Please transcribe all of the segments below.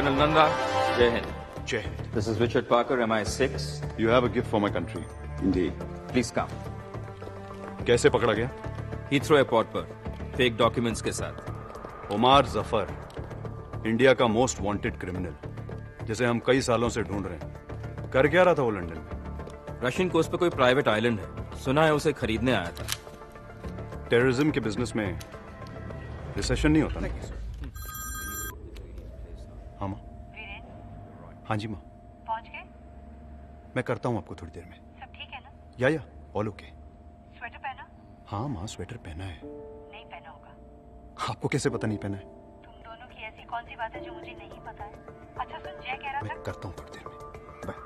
Colonel Nanda, Jai Hind. Jai Hind. This is Richard Parker, MI6. You have a gift for my country. Indeed. Please come. कैसे पकड़ा गया? Heathrow airport पर fake documents के साथ. उमार Zafar, India का most wanted criminal, जिसे हम कई सालों से ढूंढ रहे हैं. कर क्या रहा था वो लंदन में? रशियन कोस्ट पे कोई प्राइवेट आइलैंड है, सुना है उसे खरीदने आया था. टेररिज्म के बिजनेस में रिसेशन नहीं होता ना? हाँ माँ. हाँ जी माँ. पहुंच गए? मैं करता हूँ आपको थोड़ी देर में. सब ठीक है ना? या ऑल ओके. स्वेटर पहना? हाँ माँ, स्वेटर पहना है. नहीं पहना होगा. आपको कैसे पता नहीं पहना है? तुम दोनों की ऐसी कौन सी बात है जो मुझे नहीं पता है? अच्छा सुन, जय कह रहा था. मैं करता हूँ थोड़ी देर में. Bye.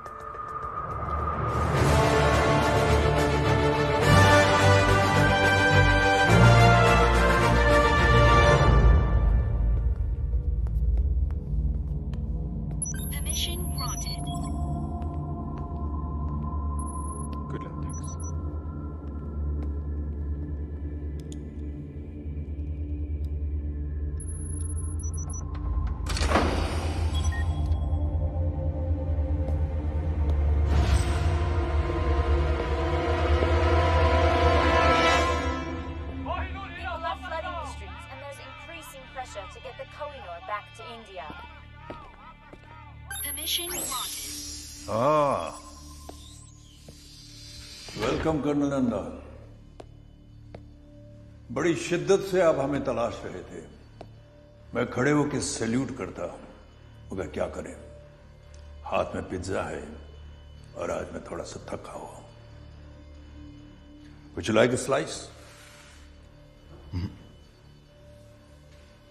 Permission granted. Good luck, thanks. People are flooding the streets, and there's increasing pressure to get the Kohinoor back to India. Permission granted. हाँ, वेलकम कर्नल नंदा. बड़ी शिद्दत से आप हमें तलाश रहे थे. मैं खड़े होकर सैल्यूट करता, मगर क्या करें, हाथ में पिज्जा है और आज मैं थोड़ा सा थका हुआ हूं. Would you like a slice?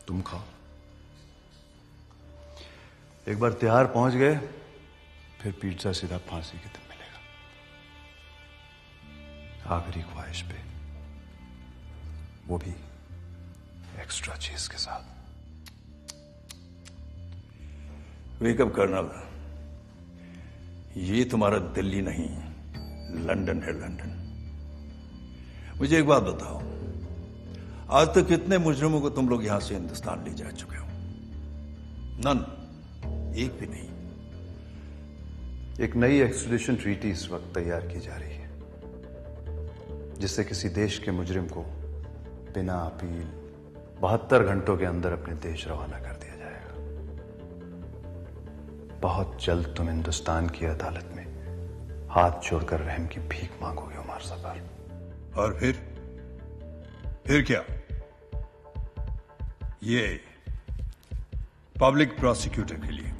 तुम खाओ. एक बार तिहाड़ पहुंच गए, फिर पिज्जा सीधा फांसी के दिन मिलेगा. आखिरी ख्वाहिश पे, वो भी एक्स्ट्रा चीज के साथ. वेकअप कर्नल, ये तुम्हारा दिल्ली नहीं, लंदन है. लंदन. मुझे एक बात बताओ, आज तक कितने मुजरिमों को तुम लोग यहां से हिंदुस्तान ले जा चुके हो? नन. एक भी नहीं. एक नई एक्सट्रेडिशन ट्रीटी इस वक्त तैयार की जा रही है, जिससे किसी देश के मुजरिम को बिना अपील 72 घंटों के अंदर अपने देश रवाना कर दिया जाएगा. बहुत जल्द तुम हिंदुस्तान की अदालत में हाथ जोड़कर रहम की भीख मांगोगे उमर जफर. और फिर क्या? ये पब्लिक प्रोसिक्यूटर के लिए,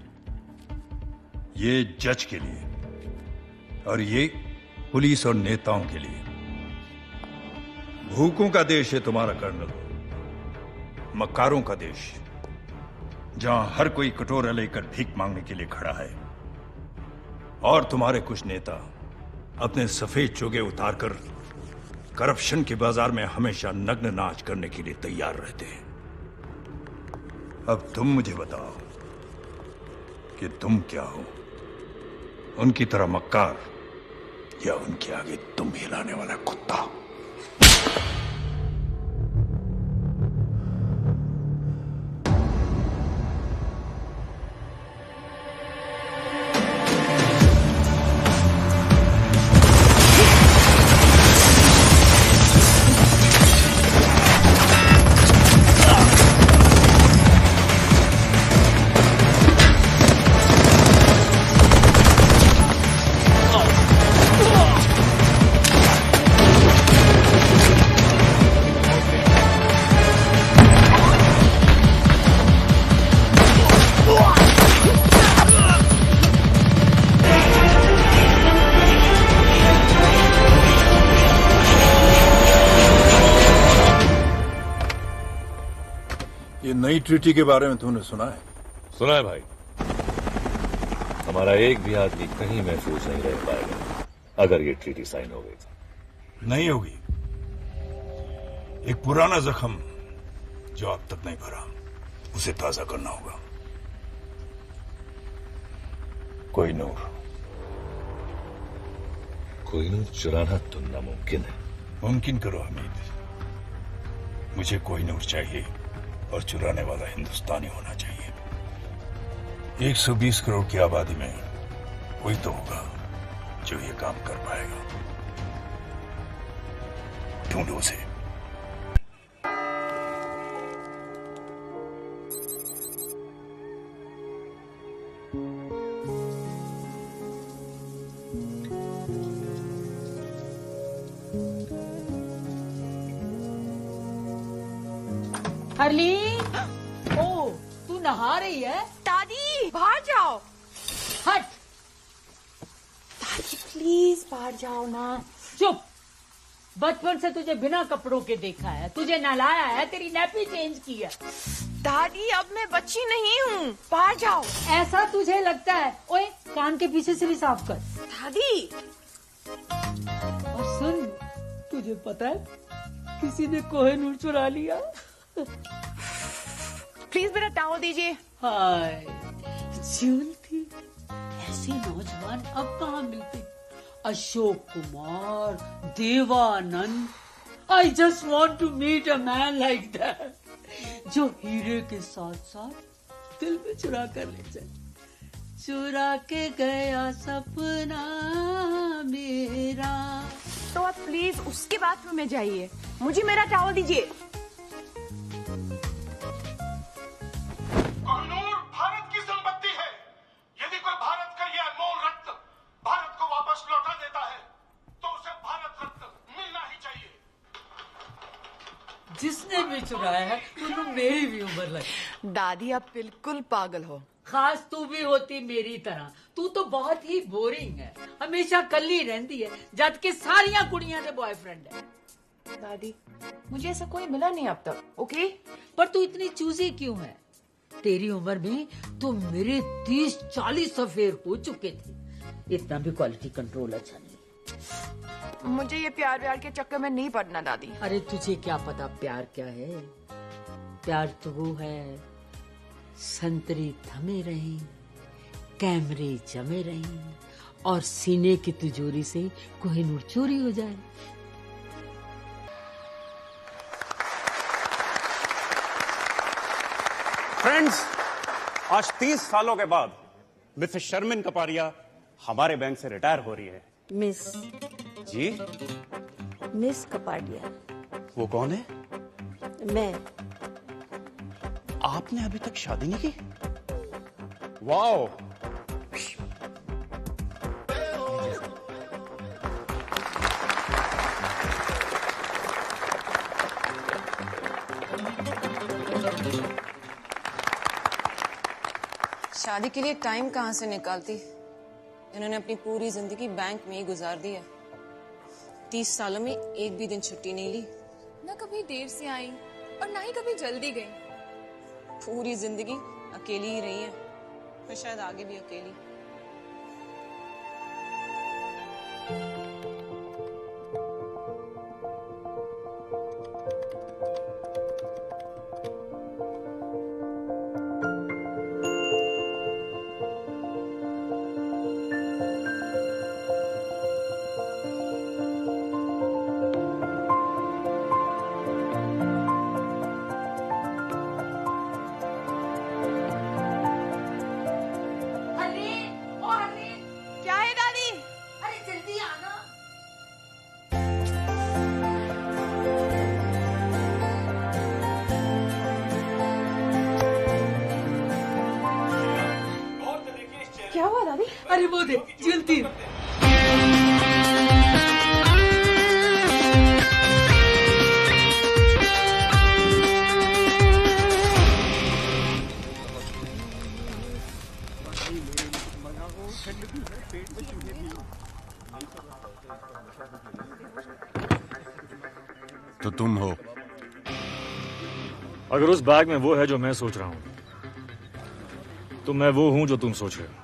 ये जज के लिए, और ये पुलिस और नेताओं के लिए. भूखों का देश है तुम्हारा कर्नल, मक्कारों का देश, जहां हर कोई कटोरा लेकर भीख मांगने के लिए खड़ा है. और तुम्हारे कुछ नेता अपने सफेद चोगे उतारकर करप्शन के बाजार में हमेशा नग्न नाच करने के लिए तैयार रहते हैं. अब तुम मुझे बताओ कि तुम क्या हो? उनकी तरह मक्कार, या उनके आगे तुम हिलाने वाला कुत्ता? ये नई ट्रीटी के बारे में तूने सुना है? सुना है भाई. हमारा एक भी आदमी कहीं महफूज नहीं रह पाएगा अगर ये ट्रीटी साइन हो गई. नहीं होगी. एक पुराना जख्म जो अब तक नहीं भरा, उसे ताजा करना होगा. कोहिनूर चुराना तो नामुमकिन है. मुमकिन करो हमीद. मुझे कोहिनूर चाहिए, और चुराने वाला हिंदुस्तानी होना चाहिए. 120 करोड़ की आबादी में कोई तो होगा जो ये काम कर पाएगा। ढूंढो उसे। हरलीन, ओ तू नहा रही है? दादी बाहर जाओ। हट। दादी प्लीज बाहर जाओ ना। चुप। बचपन से तुझे बिना कपड़ों के देखा है, तुझे नहलाया है, तेरी नैपी चेंज की है। दादी अब मैं बच्ची नहीं हूँ, बाहर जाओ। ऐसा तुझे लगता है? ओए कान के पीछे से भी साफ कर। दादी। और सुन, तुझे पता है किसी ने कोहिनूर चुरा लिया। प्लीज मेरा टॉवल दीजिए। हाय ज्यूल थी। ऐसे नौजवान अब कहाँ मिलते? Ashok Kumar, Dev Anand. I just want to meet a man like that, जो हीरे के साथ साथ दिल में चुरा कर ले जाए। चुरा के गया सपना मेरा। तो आप प्लीज उसके बाथरूम में जाइए, मुझे मेरा टॉवल दीजिए। कोहिनूर भारत की संपत्ति है। यदि कोई भारत का यह अनमोल रत्न भारत को वापस लौटा देता है तो उसे भारत रत्न मिलना ही चाहिए। जिसने भी चुराया है उन्हें मेरी भी उम्र लगी। दादी आप बिल्कुल पागल हो। खास तू भी होती मेरी तरह। तू तो बहुत ही बोरिंग है, हमेशा कल्ली रहती है, जबकि सारिया कुड़ियां दे बॉयफ्रेंड है। दादी मुझे ऐसा कोई मिला नहीं अब तक, ओके? पर तू इतनी चूजी क्यों है? तेरी उम्र में तो मेरे 30-40 अफेयर हो चुके थे। इतना भी क्वालिटी कंट्रोल अच्छा नहीं। मुझे ये प्यार व्यार के चक्कर में नहीं पड़ना दादी। अरे तुझे क्या पता प्यार क्या है? प्यार तो वो है, संतरी थमे रहे, कैमरे जमे रहे और सीने की तिजोरी से कोहिनूर चोरी हो जाए। फ्रेंड्स, आज 30 सालों के बाद मिसेस शर्मिन कपारिया हमारे बैंक से रिटायर हो रही है। मिस जी? मिस कपाडिया। वो कौन है? मैं। आपने अभी तक शादी नहीं की? वाओ! शादी के लिए टाइम कहाँ से निकालती, जिन्होंने अपनी पूरी जिंदगी बैंक में ही गुजार दी है। 30 सालों में एक भी दिन छुट्टी नहीं ली। ना कभी देर से आई और ना ही कभी जल्दी गई। पूरी जिंदगी अकेली ही रही है और शायद आगे भी अकेली। क्या हुआ दादी? अरे वो देख जलती। तो तुम हो? अगर उस बैग में वो है जो मैं सोच रहा हूं, तो मैं वो हूं जो तुम सोच रहे हो।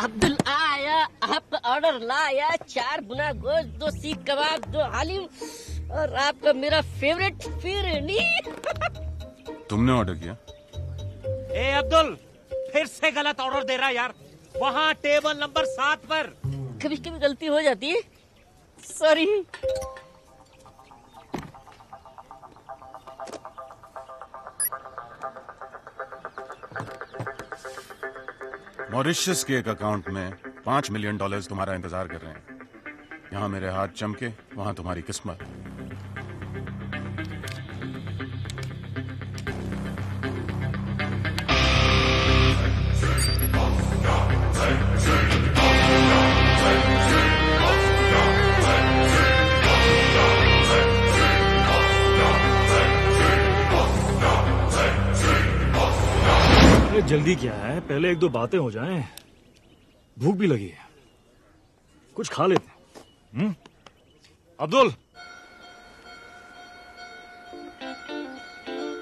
अब्दुल आया, आपका ऑर्डर लाया। 4 गुना गोश्त, 2 सीख कबाब, 2 हालिम और आपका मेरा फेवरेट फिरनी। तुमने ऑर्डर किया? ए अब्दुल, फिर से गलत ऑर्डर दे रहा यार। वहाँ टेबल नंबर 7 पर। कभी कभी गलती हो जाती है, सॉरी। मॉरिशस के एक अकाउंट में $5 मिलियन तुम्हारा इंतजार कर रहे हैं। यहां मेरे हाथ चमके, वहां तुम्हारी किस्मत। जल्दी क्या है, पहले एक दो बातें हो जाएं। भूख भी लगी है, कुछ खा लेते हैं। अब्दुल।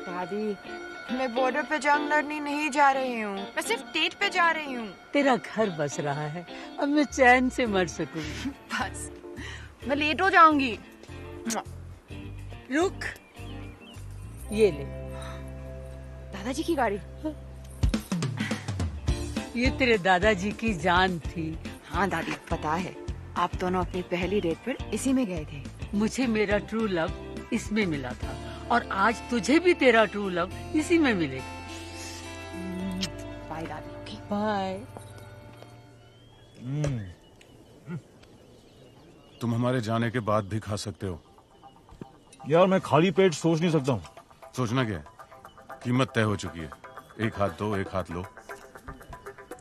दादी, मैं बॉर्डर पे जंग लड़ने नहीं जा रही हूँ, मैं सिर्फ डेट पे जा रही हूँ। तेरा घर बस रहा है, अब मैं चैन से मर सकूंगी। बस, मैं लेट हो जाऊंगी। रुक, ये ले। दादाजी की गाड़ी। ये तेरे दादाजी की जान थी। हाँ दादी, पता है, आप दोनों अपनी पहली डेट पर इसी में गए थे। मुझे मेरा ट्रू लव इसमें मिला था और आज तुझे भी तेरा ट्रू लव इसी में मिलेगा। बाय दादी। बाय। तुम हमारे जाने के बाद भी खा सकते हो। यार मैं खाली पेट सोच नहीं सकता हूँ। सोचना क्या है, कीमत तय हो चुकी है। एक हाथ दो, एक हाथ लो।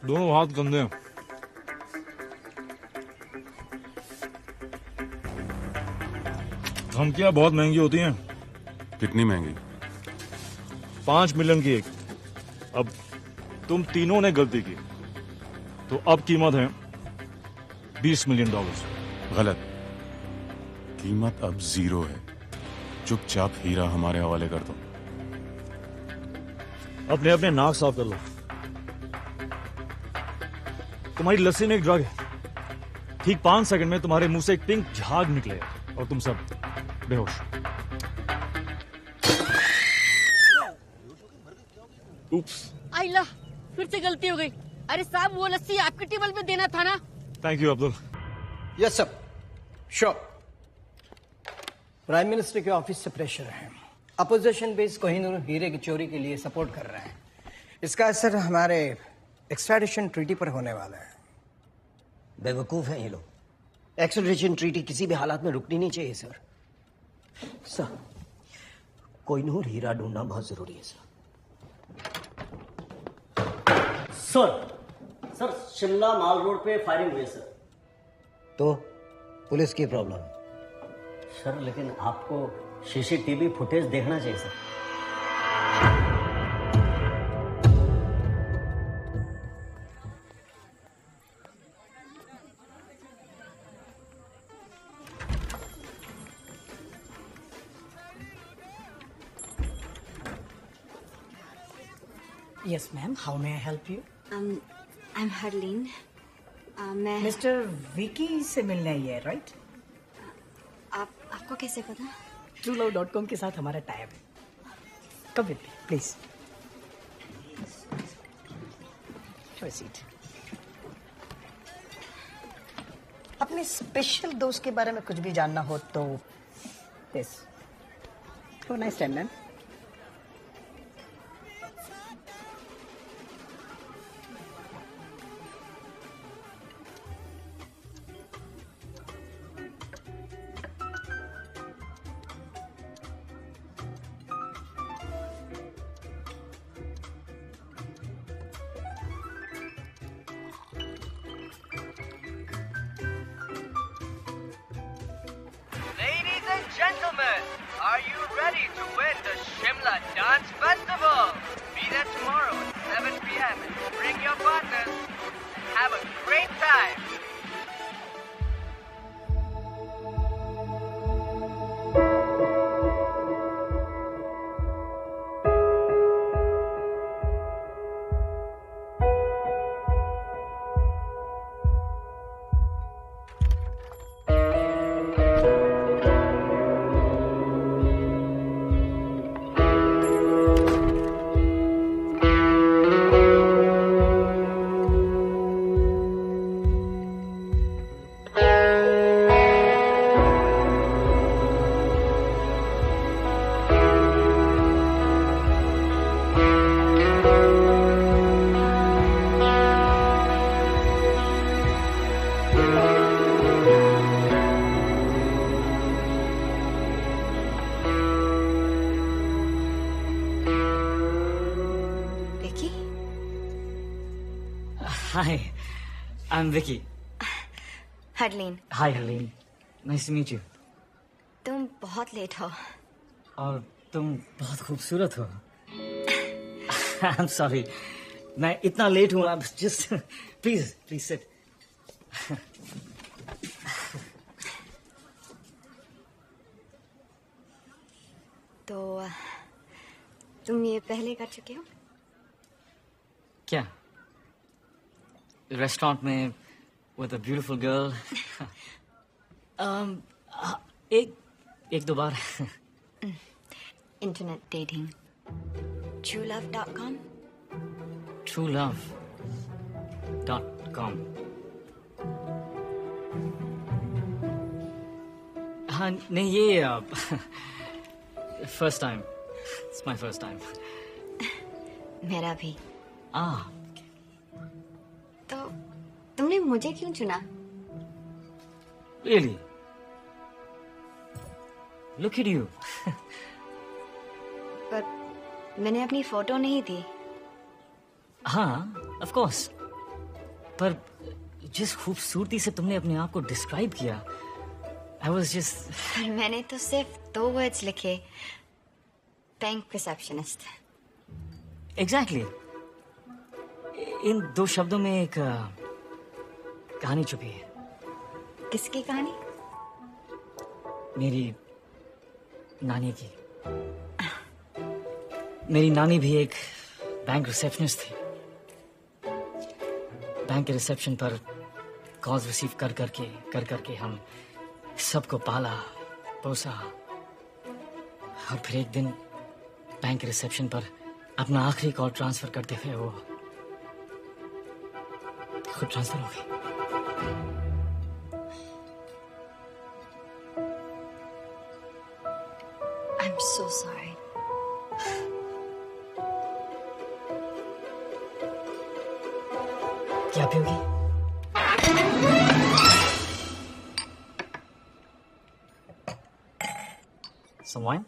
दोनों हाथ गंदे हैं। धमकियां बहुत महंगी होती हैं। कितनी महंगी? 5 मिलियन की एक। अब तुम तीनों ने गलती की तो अब कीमत है $20 मिलियन। गलत, कीमत अब 0 है। चुपचाप हीरा हमारे हवाले कर दो। अपने अपने नाक साफ कर लो। तुम्हारी लस्सी में एक ड्रग है, ठीक 5 सेकंड में तुम्हारे मुंह से एक पिंक झाग निकलेगा और तुम सब बेहोश। उप्स। आइला, फिर से गलती हो गई। अरे साहब, वो लस्सी आपके टेबल पे देना था ना। Thank you Abdul. Yes sir, sure. Prime minister के ऑफिस से प्रेशर है। अपोजिशन बेस कोहिनूर हीरे की चोरी के लिए सपोर्ट कर रहे हैं। इसका असर हमारे एक्सट्राडिशन ट्रीटी पर होने वाला है। बेवकूफ हैं ये लोग। एक्सट्राडिशन ट्रीटी किसी भी हालात में रुकनी नहीं चाहिए सर। सर, कोहिनूर हीरा ढूंढना बहुत जरूरी है सर। सर शिमला माल रोड पे फायरिंग हुई है सर। तो पुलिस की प्रॉब्लम सर, लेकिन आपको सीसीटीवी फुटेज देखना चाहिए sir. Yes, ma'am. How may I help you? I'm Harleen. मैं Mr. Vicky से मिलना ही है, right? आपको कैसे पता? TrueLove.com के साथ हमारा टाइप है। Come with me, please. Have a seat. अपने स्पेशल दोस्त के बारे में कुछ भी जानना हो तो yes. Have a nice time, ma'am. Ladies and gentlemen, are you ready to win the Shimla Dance Festival? Be there tomorrow at 7 p.m. and bring your partners. Have a great time. Hi, I'm Vicky. Harleen, Hi, Helene. Nice to meet you. तुम बहुत late हो। और तुम बहुत खूबसूरत हो। I'm sorry. मैं इतना लेट हूँ अब just please sit. तो तुम ये पहले कर चुके हो? क्या? रेस्टोरेंट में with a beautiful girl. एक दो बार. Internet dating, truelove.com. truelove.com. हाँ नहीं ये first time. It's my first time. मेरा भी. तो तुमने मुझे क्यों चुना? Really? Look at you. पर मैंने अपनी फोटो नहीं दी. हाँ, of course. पर जिस खूबसूरती से तुमने अपने आप को डिस्क्राइब किया, I was just. पर मैंने तो सिर्फ 2 वर्ड्स लिखे. Bank receptionist. Exactly. इन 2 शब्दों में एक कहानी छुपी है. किसकी कहानी? मेरी नानी की. मेरी नानी भी एक बैंक रिसेप्शनिस्ट थी. बैंक के रिसेप्शन पर कॉल्स रिसीव कर करके हम सबको पाला पोसा. और फिर एक दिन बैंक के रिसेप्शन पर अपना आखिरी कॉल ट्रांसफर करते हुए वो खुद ट्रांसफर हो गई. I'm so sorry. क्या पियोगी? Some wine?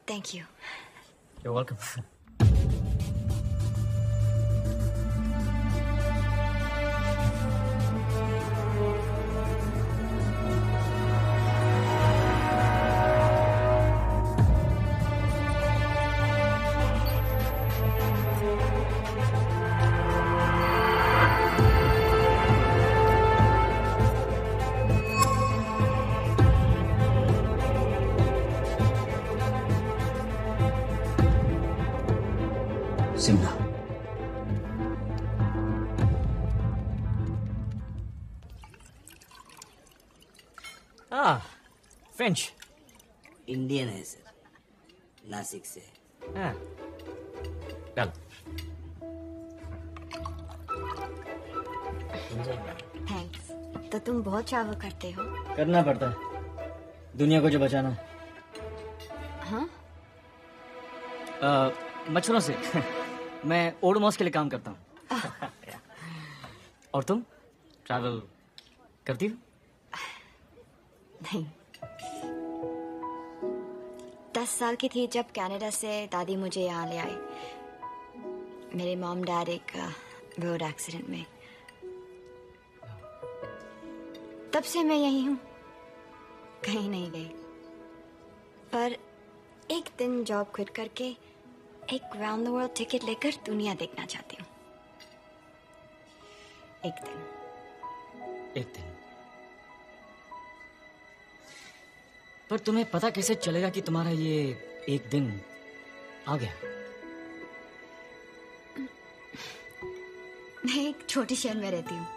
Thank you. You're welcome. Shimla. French. Indian है सर, नासिक से. चल. थैंक्स. तो तुम बहुत ट्रैवल करते हो? करना पड़ता है दुनिया को जो बचाना है. हाँ? मच्छरों से. मैं ओडोमॉस के लिए काम करता हूँ. और तुम ट्रैवल करती हो? नहीं. 10 साल की थी जब कनाडा से दादी मुझे यहाँ ले आई. मेरे मॉम डैड एक रोड एक्सीडेंट में. तब से मैं यही हूँ, कहीं नहीं गई. पर एक दिन जॉब क्विट करके एक राउंड द वर्ल्ड टिकट लेकर दुनिया देखना चाहती हूँ. एक दिन. पर तुम्हें पता कैसे चलेगा कि तुम्हारा ये एक दिन आ गया? मैं एक छोटी शहर में रहती हूँ.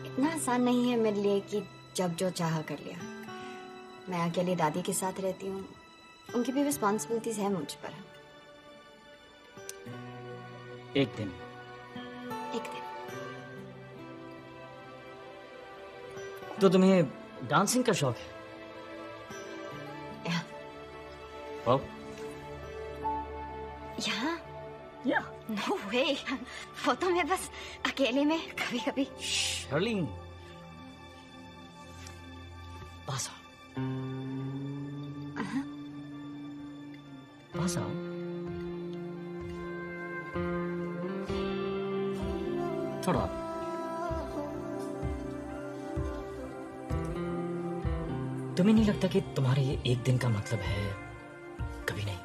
इतना आसान नहीं है मेरे लिए कि जब जो चाहा कर लिया. मैं अकेली दादी के साथ रहती हूँ. उनकी भी रिस्पॉन्सिबिलिटीज है मुझ पर. एक दिन. तो तुम्हें डांसिंग का शौक है? वाह. यहाँ? Yeah. No way. वो तो मैं बस अकेले में कभी कभी. Sherlyn. पास आओ. पास आओ. थोड़ा। तुम्हें नहीं लगता कि तुम्हारे ये एक दिन का मतलब है कभी नहीं?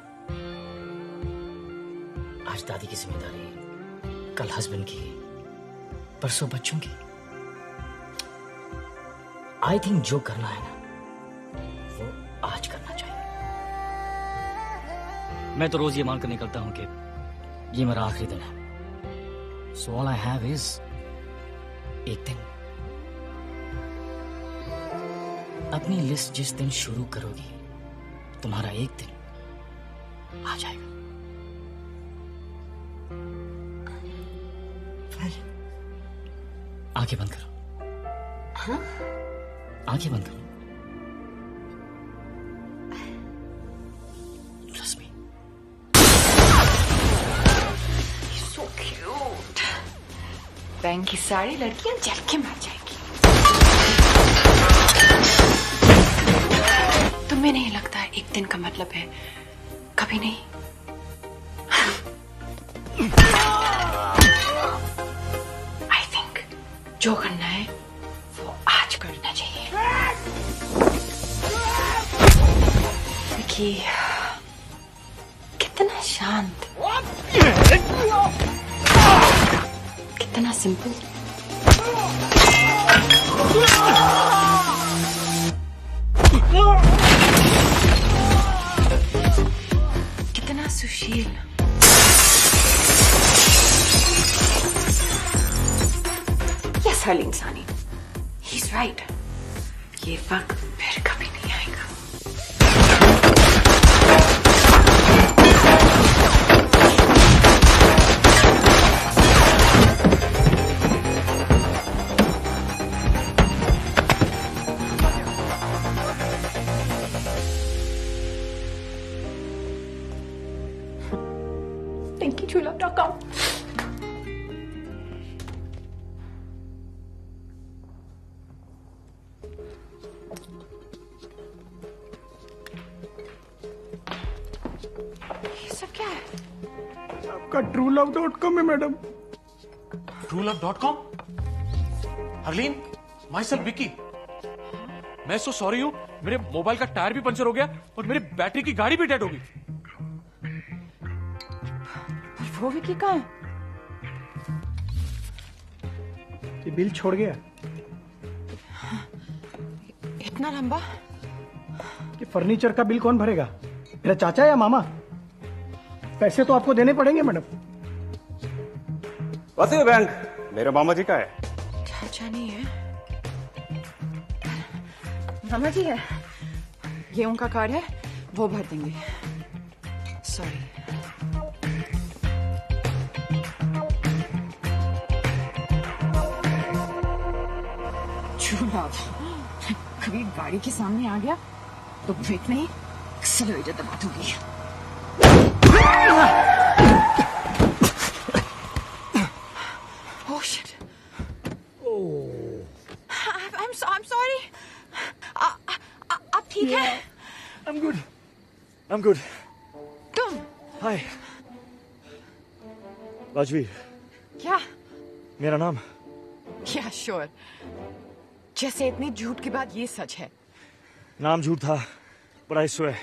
आज दादी की जिम्मेदारी, कल हस्बैंड की, परसों बच्चों की। आई थिंक जो करना है ना वो आज करना चाहिए। मैं तो रोज ये मानकर निकलता हूं कि ये मेरा आखिरी दिन है। So all I have is एक दिन। अपनी लिस्ट जिस दिन शुरू करोगी तुम्हारा एक दिन आ जाएगा। आंखें बंद करो। हाँ? आंखें बंद करो। Trust me. So cute. Bank की सारी लड़कियां जल के मर जाएंगी। तुम्हें नहीं लगता एक दिन का मतलब है कभी नहीं? आई थिंक जो करना है वो आज करना चाहिए। विकी कितना शांत, कितना सिंपल। कितना सुशील। यस हर्लीन सानी, ही इज राइट। ये वक्त फिर कभी नहीं आएगा। ThinkyChula.com। ये सब क्या है? आपका TrueLove.com है madam. TrueLove.com? Harleen, my self Vicky. मैं सो सॉरी हूँ, मेरे मोबाइल का टायर भी पंचर हो गया और मेरी बैटरी की गाड़ी भी डेड हो गई। वो विकी कहाँ है? ये बिल छोड़ गया। इतना लंबा? ये फर्नीचर का बिल कौन भरेगा? मेरा चाचा या मामा? पैसे तो आपको देने पड़ेंगे मैडम। वैसे बैंक मेरे मामा जी का है। चाचा नहीं है, मामा जी है। ये उनका कार्ड है, वो भर देंगे। सॉरी। कभी गाड़ी के सामने आ गया तो ब्रेक नहीं, एक्सेलरेटर दबा दूंगी। Oh shit! I'm sorry. आप ठीक हैं? I'm good. I'm good. तुम? Hi. राजवीर, क्या? मेरा नाम। क्या श्योर? जैसे इतनी झूठ के बाद ये सच है। नाम झूठ था, but I swear,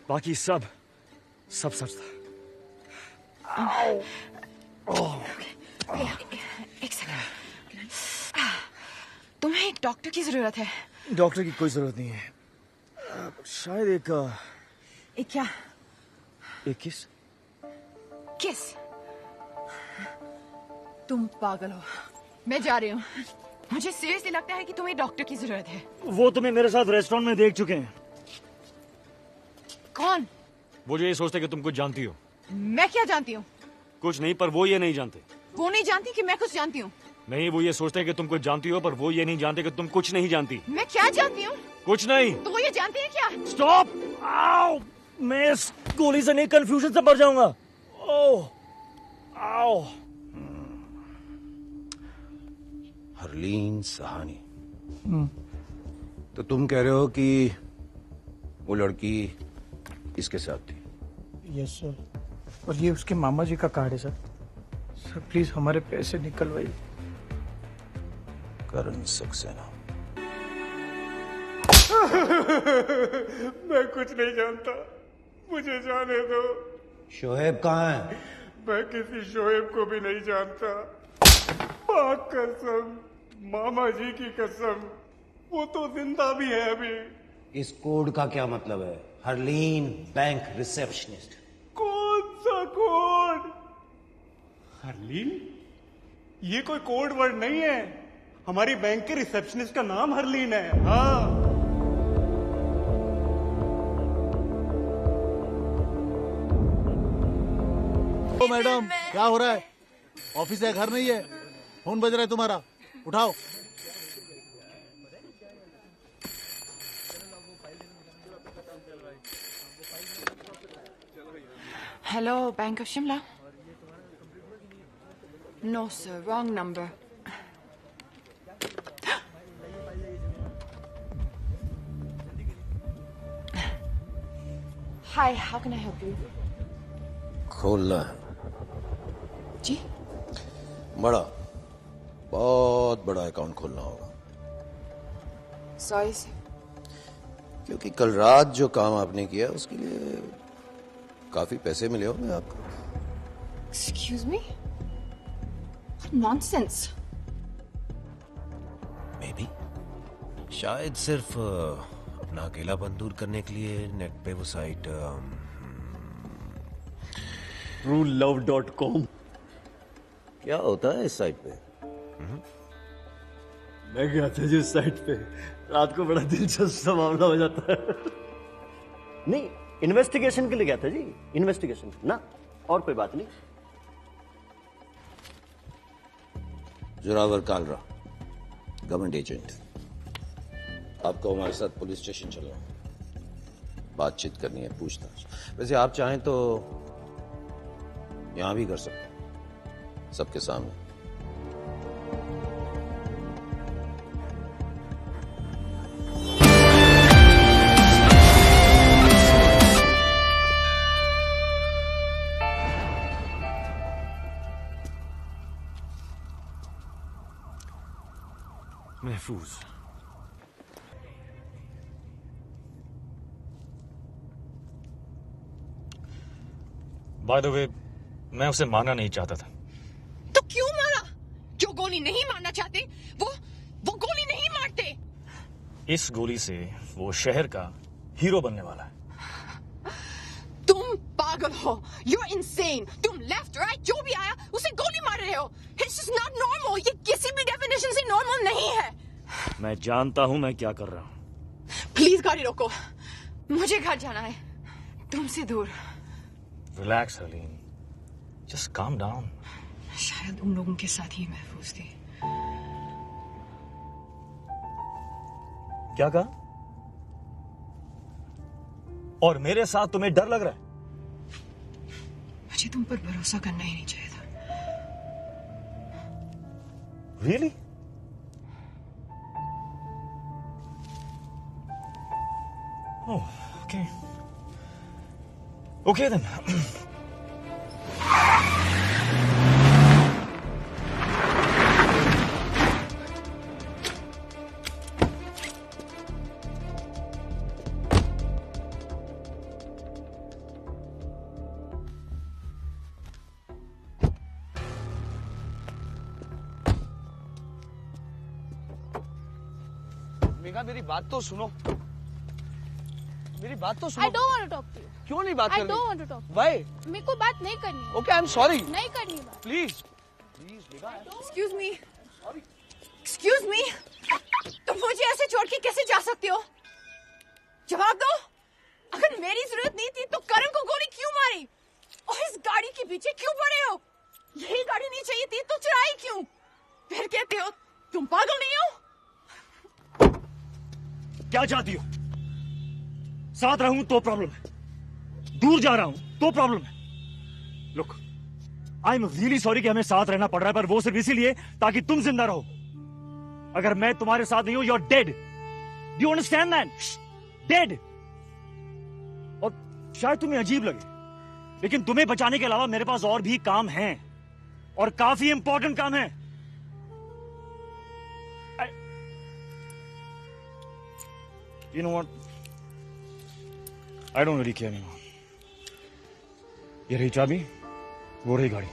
बाकी सब सच था। एक सेकंड। तुम्हें एक डॉक्टर की जरूरत है। डॉक्टर की कोई जरूरत नहीं है। शायद एक क्या? एक किस। तुम पागल हो। मैं जा रही हूँ। मुझे सीरियसली लगता है कि तुम्हें डॉक्टर की जरूरत है। वो तुम्हें मेरे साथ रेस्टोरेंट में देख चुके हैं। कौन? वो जो ये सोचते कि तुम कुछ जानती हो। मैं क्या जानती हूँ? कुछ नहीं, पर वो ये नहीं जानते। वो नहीं जानती कि मैं कुछ जानती हूँ। नहीं, वो ये सोचते हैं कि तुम कुछ जानती हो, पर वो ये नहीं जानते कि तुम कुछ नहीं जानती। मैं क्या जानती हूँ? कुछ नहीं। तो वो ये जानती है क्या? स्टॉप! आओ! मैं इस गोली से नहीं, कंफ्यूजन से मर जाऊंगा। ओह! आओ! हरलीन सहानी, तो तुम कह रहे हो कि वो लड़की इसके साथ थी? यस सर, और ये उसके मामा जी का कार्ड है सर। सर प्लीज हमारे पैसे निकलवाइए। करण सक्सेना। मैं कुछ नहीं जानता, मुझे जाने दो। शोएब कहाँ है? मैं किसी शोएब को भी नहीं जानता। पाक कसम, मामा जी की कसम, वो तो जिंदा भी है अभी। इस कोड का क्या मतलब है? Harleen bank receptionist. कौन सा कोड? हरलीन? ये कोई कोड वर्ड नहीं है। हमारी बैंक के रिसेप्शनिस्ट का नाम हरलीन है। हाँ। ओ मैडम, क्या हो रहा है? ऑफिस है, घर नहीं है? फोन बज रहा है तुम्हारा, उठाओ। Hello, Bank of Shimla. No, sir, wrong number. Hi, how can I help you? खोलना है। जी? बड़ा, बहुत बड़ा अकाउंट खोलना होगा। Sorry, sir. क्योंकि कल रात जो काम आपने किया उसके लिए काफी पैसे मिले होंगे आपको। Excuse me? What nonsense. Maybe. शायद सिर्फ अपना अकेलापन दूर करने के लिए नेट पे वो साइट TrueLove.com। क्या होता है इस साइट पे? मैं गया था जिस साइट पे, रात को बड़ा दिलचस्प सा मामला हो जाता है। नहीं, इन्वेस्टिगेशन के लिए गया था जी, इन्वेस्टिगेशन ना, और कोई बात नहीं। Zorawar Kalra, government agent. आपको हमारे साथ पुलिस स्टेशन चलना है, बातचीत करनी है, पूछताछ। वैसे आप चाहें तो यहां भी कर सकते हैं, सबके सामने। महफूज। बाय द वे, मैं उसे मारना नहीं चाहता था। तो क्यों मारा? जो गोली नहीं मारना चाहते वो गोली नहीं मारते। इस गोली से वो शहर का हीरो बनने वाला है। तुम पागल हो, you're insane। तुम लेफ्ट राइट जो भी आया उसे गोली मार रहे हो। It's just not normal। ये किसी भी डेफिनेशन से नॉर्मल नहीं है। मैं जानता हूं मैं क्या कर रहा हूं। प्लीज गाड़ी रोको, मुझे घर जाना है, तुमसे दूर। Relax Harleen, just calm down. शायद उन लोगों के साथ ही महफूज थी। क्या कहा? और मेरे साथ तुम्हें डर लग रहा है? मुझे तुम पर भरोसा करना ही नहीं चाहिए था। Really? Oh, okay. Okay then. Megha, मेरी बात तो सुनो, मेरी बात तो सुनो। I don't want to talk to you. क्यों नहीं बात करनी? I don't want to talk. Why? मेरे को बात नहीं करनी है। Okay, I'm sorry. नहीं करनी बात। Please, please, Megha. Excuse me. Excuse me. तुम मुझे ऐसे छोड़ के कैसे जा सकते हो? जवाब दो। अगर मेरी जरूरत नहीं थी तो करण को गोली क्यों मारी? और इस गाड़ी के पीछे क्यों पड़े हो? यही गाड़ी नहीं चाहिए थी तो चुराई क्यों? फिर कहते हो तुम पागल नहीं हो? क्या चाहती हो? साथ रहूं तो प्रॉब्लम है, दूर जा रहा हूं तो प्रॉब्लम है। Look, I am really sorry कि हमें साथ रहना पड़ रहा है, पर वो सिर्फ इसीलिए ताकि तुम जिंदा रहो। अगर मैं तुम्हारे साथ नहीं हूं, you are dead. Do you understand that? Dead. और शायद तुम्हें अजीब लगे, लेकिन तुम्हें बचाने के अलावा मेरे पास और भी काम हैं, और काफी इंपॉर्टेंट काम है। You know what? I don't really care anymore. ये रही चाबी, वो रही गाड़ी.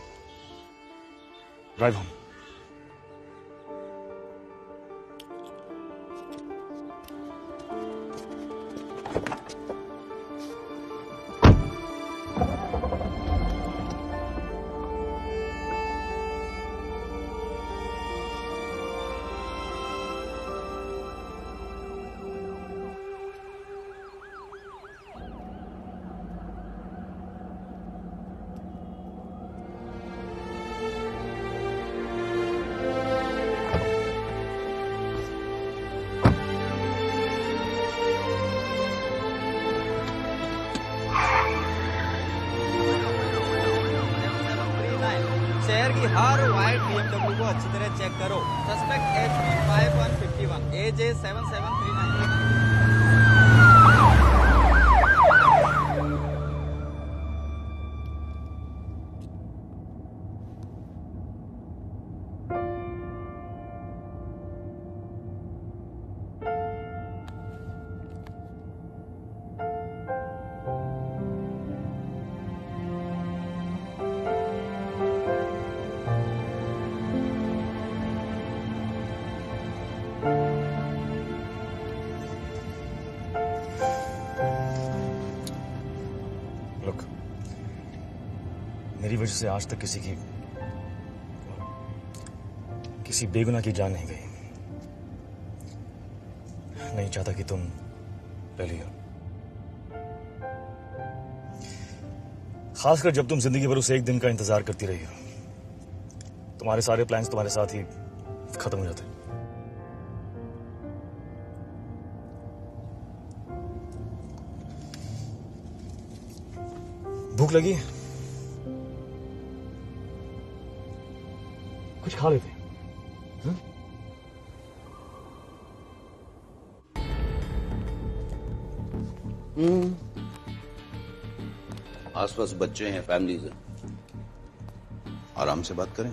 Drive home. शहर की हर वाइट BMW को अच्छी तरह चेक करो. Suspect HP5151 AJ7739. मेरी वजह से आज तक किसी बेगुनाह की जान नहीं गई. नहीं चाहता कि तुम ले लियो, खासकर जब तुम जिंदगी भर उस एक दिन का इंतजार करती रही हो. तुम्हारे सारे प्लान्स तुम्हारे साथ ही खत्म हो जाते. भूख लगी? कुछ खा लेते. आसपास बच्चे हैं, फैमिलीज हैं, आराम से बात करें.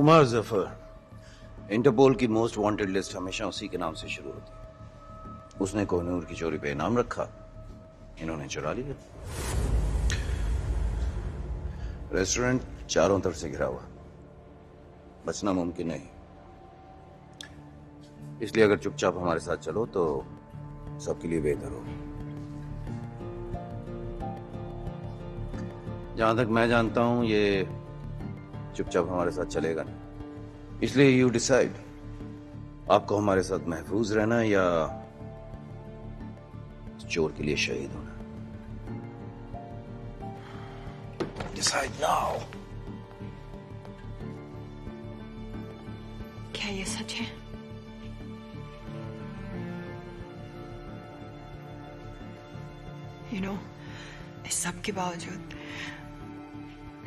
उमर जफर, इंटरपोल की मोस्ट वांटेड लिस्ट हमेशा उसी के नाम से शुरू होती है. उसने कोहिनूर की चोरी पे इनाम रखा, इन्होंने चुरा लिया. रेस्टोरेंट चारों तरफ से घिरा हुआ, बचना मुमकिन नहीं. इसलिए अगर चुपचाप हमारे साथ चलो तो सबके लिए बेहतर हो. जहां तक मैं जानता हूं ये चुपचाप हमारे साथ चलेगा नहीं. इसलिए यू डिसाइड, आपको हमारे साथ महफूज रहना या चोर के लिए शहीद होना. Decide now. क्या ये सच है? You know, इस सब के बावजूद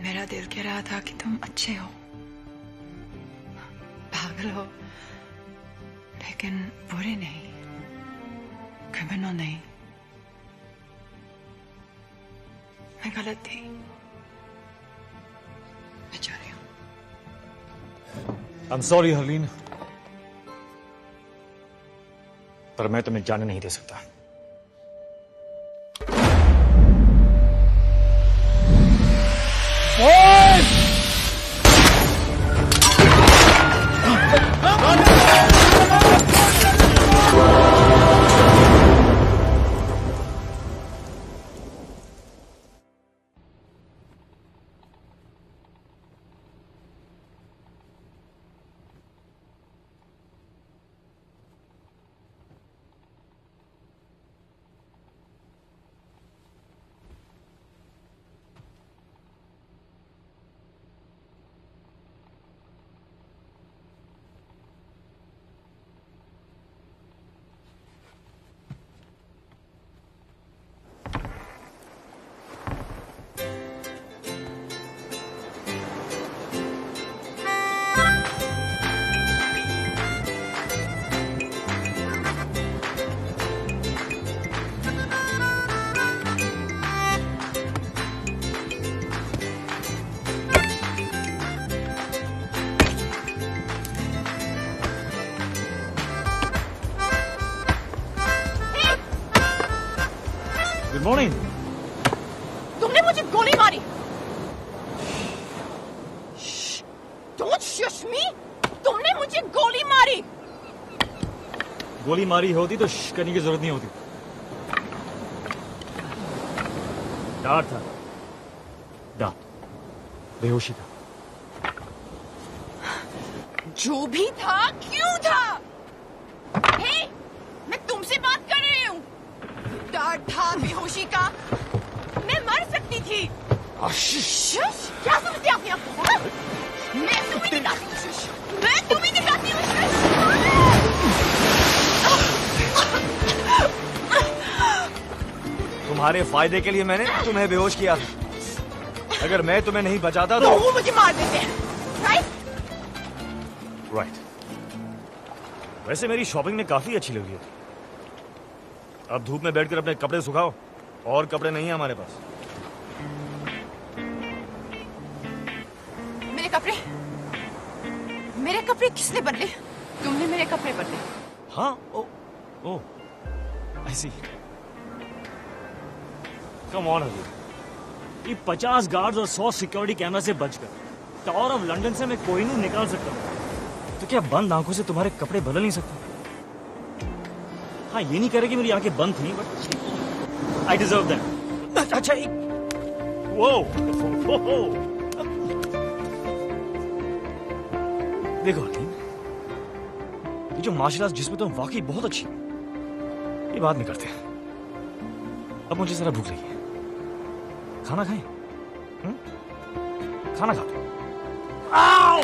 मेरा दिल कह रहा था कि तुम अच्छे हो, पागल हो, लेकिन बुरे नहीं, क्रिमिनल नहीं. मैं गलत थी. मैं जा रही हूँ. I'm sorry हरलीन, पर मैं तुम्हें जाने नहीं दे सकता. Good morning. तुमने मुझे गोली मारी। Don't shush me! तुमने मुझे गोली मारी। गोली मारी होती तो श्श करने की जरूरत नहीं होती। डर था, डर, बेहोशी था। जो भी था, क्यों था? हे, मैं तुमसे बात कर रही हूँ। डर था बेहोशी का। मैं मर सकती थी। शुश, क्या समझते अपने आप को? हाँ? मैं तुम्हें दिखाती हूँ शुश। मैं तुम्हें दिखाती हूँ शुश। तुम्हारे फायदे के लिए मैंने तुम्हें बेहोश किया था। अगर मैं तुम्हें नहीं बचाता तो वो मुझे मार देते हैं, राइट? राइट। वैसे मेरी शॉपिंग में काफी अच्छी लगी है। अब धूप में बैठकर अपने कपड़े सुखाओ। और कपड़े नहीं है हमारे पास। मेरे कपड़े किसने बदले? तुमने मेरे कपड़े बदले। हाँ, ओ ऐसी। कम ऑन अभी। ये 50 गार्ड्स और 100 सिक्योरिटी कैमरा से बचकर टावर ऑफ लंदन से मैं कोई नहीं निकाल सकता। तो क्या बंद आंखों से तुम्हारे कपड़े बदल नहीं सकते? हाँ, ये नहीं कह रहे कि मेरी आंखें बंद थी, बट आई डिजर्व दैट। अच्छा, एक वो देखो हकीम, ये जो मार्शल आर्ट्स जिसमें तुम वाकई बहुत अच्छी, ये बात नहीं करते। अब मुझे जरा भूख लगी है, खाना खाएं? खाना खाते। आओ!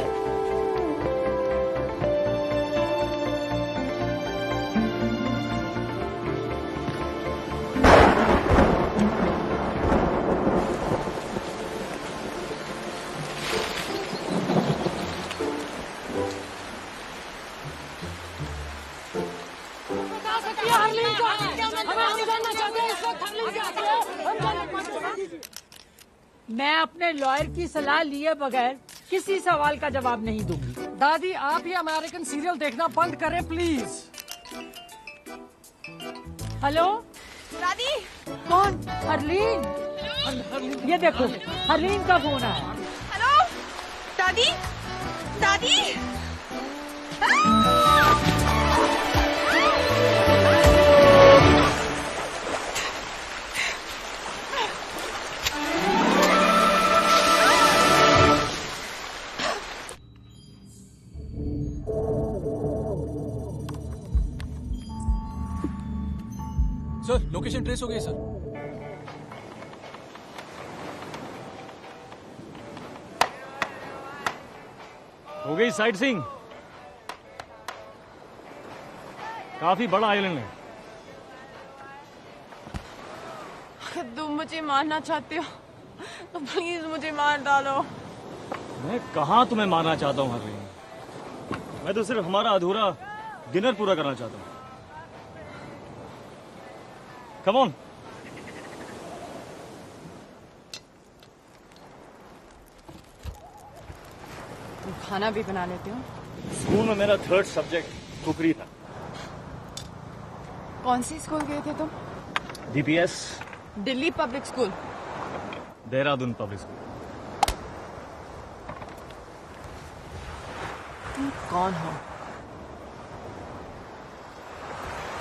मैं अपने लॉयर की सलाह लिए बगैर किसी सवाल का जवाब नहीं दूंगी। दादी, आप ये अमेरिकन सीरियल देखना बंद करें प्लीज। हेलो दादी। कौन? हरलीन। ये देखो, हरलीन का फोन है। हेलो दादी। दादी। सर, लोकेशन ट्रेस हो गई सर। हो गई साइट सीइंग। काफी बड़ा आइलैंड है। अगर तुम मुझे मारना चाहते हो तो प्लीज मुझे मार डालो। मैं कहाँ तुम्हें मारना चाहता हूँ हरलीन। मैं तो सिर्फ हमारा अधूरा डिनर पूरा करना चाहता हूँ। Come on. तुम खाना भी बना लेते हो? स्कूल में मेरा 3rd सब्जेक्ट कुकरी था। कौन सी स्कूल गए थे तुम? DPS। Delhi public school. Dehradun public school. तुम कौन हो?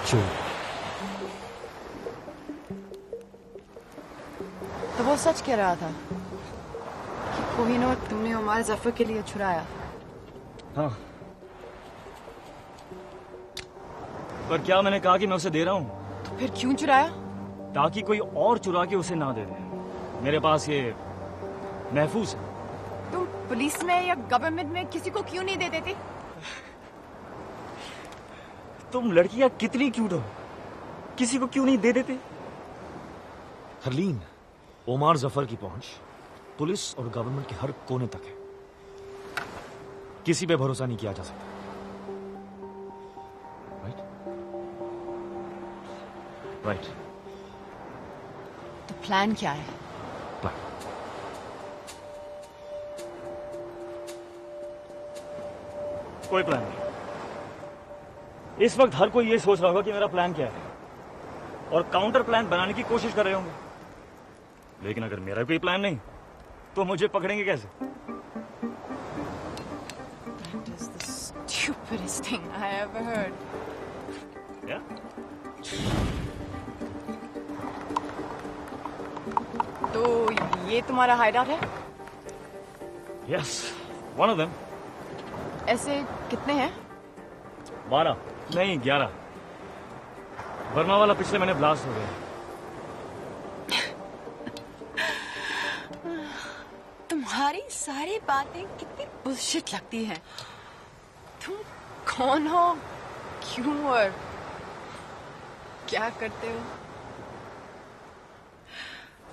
चोर। तो वो सच कह रहा था कि कोहिनूर तुमने उमर जफर के लिए छुड़ाया। हाँ, पर क्या मैंने कहा कि मैं उसे दे रहा हूँ? तो फिर क्यों चुराया? ताकि कोई और चुरा के उसे ना दे दे। मेरे पास ये महफूज है। तुम पुलिस में या गवर्नमेंट में किसी को क्यों नहीं दे देते? तुम लड़कियां कितनी क्यूट हो, किसी को क्यों नहीं दे देते? हरलीन, ओमार जफर की पहुंच पुलिस और गवर्नमेंट के हर कोने तक है। किसी पे भरोसा नहीं किया जा सकता। राइट। तो प्लान क्या है? प्लान कोई प्लान नहीं। इस वक्त हर कोई ये सोच रहा होगा कि मेरा प्लान क्या है। और काउंटर प्लान बनाने की कोशिश कर रहे होंगे। लेकिन अगर मेरा कोई प्लान नहीं तो मुझे पकड़ेंगे कैसे? That is the stupidest thing I ever heard. Yeah? तो ये तुम्हारा हाइडआउट है? Yes, one of them. ऐसे कितने हैं? 12 नहीं 11। बर्मा वाला पिछले महीने ब्लास्ट हो गया। तुम्हारी सारी बातें कितनी बुलशिट लगती हैं। तुम कौन हो, क्यों और क्या करते हो?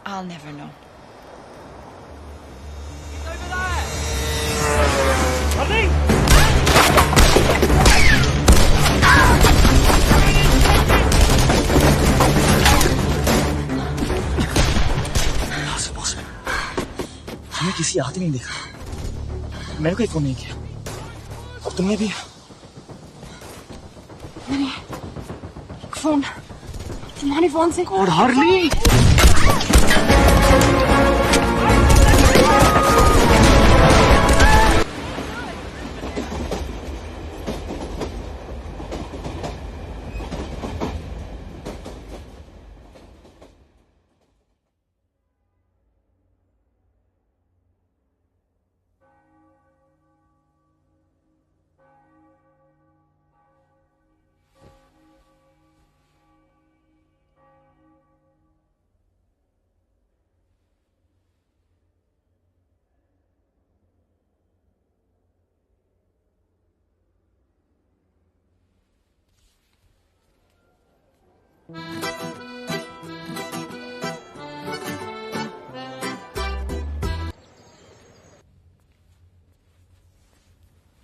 I'll never know. हमें किसी आते नहीं देखा। मैंने कोई फोन नहीं किया। अब तुमने भी? मैंने फोन तुम्हारे फोन से। और हार्ली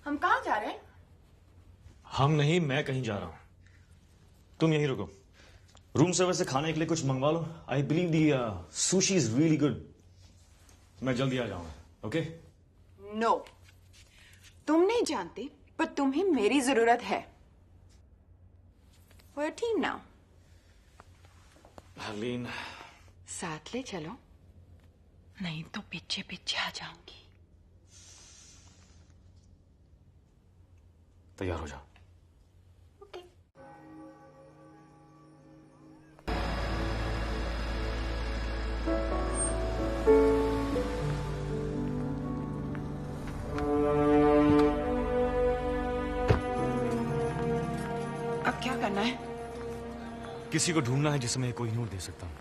हम कहाँ जा रहे हैं? हम नहीं, मैं कहीं जा रहा हूं। तुम यहीं रुको। रूम सर्विस से खाने के लिए कुछ मंगवा लो। I believe the sushi is really good. मैं जल्दी आ जाऊंगा। ओके? नो, तुम नहीं जानती, पर तुम्हें मेरी जरूरत है। We're a team now. Harleen, साथ ले चलो, नहीं तो पीछे पीछे आ जाऊंगी। तैयार हो जाओ। अब क्या करना है? किसी को ढूंढना है जिसे मैं कोई नूर दे सकता हूँ।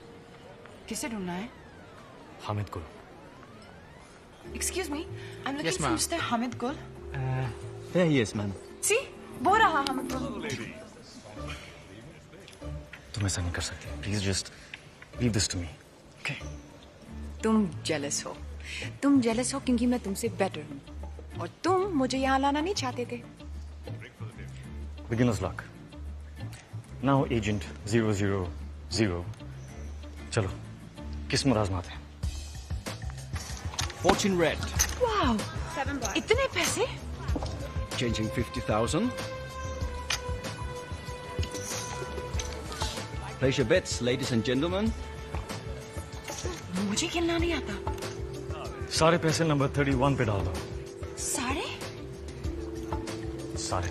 किसे ढूंढना है? हामिद को। Excuse me, I'm looking Yes, for ma'am. Mr. Hamid Gul. There he is, ma'am. See, वो रहा Hamid Gul. तुम ऐसा नहीं कर सकते। Please just leave this to me. Okay? तुम जेलस हो। तुम जेलस हो क्योंकि मैं तुमसे बेटर हूँ, और तुम मुझे यहाँ लाना नहीं चाहते थे। Beginners luck. Now agent 000। चलो किस्मत आजमाते हैं। Fortune red. वाह, इतने पैसे? Changing 50,000. Place your bets, ladies and gentlemen. मुझे खेलना नहीं आता। सारे पैसे नंबर 31 पे डाल दो। सारे? सारे।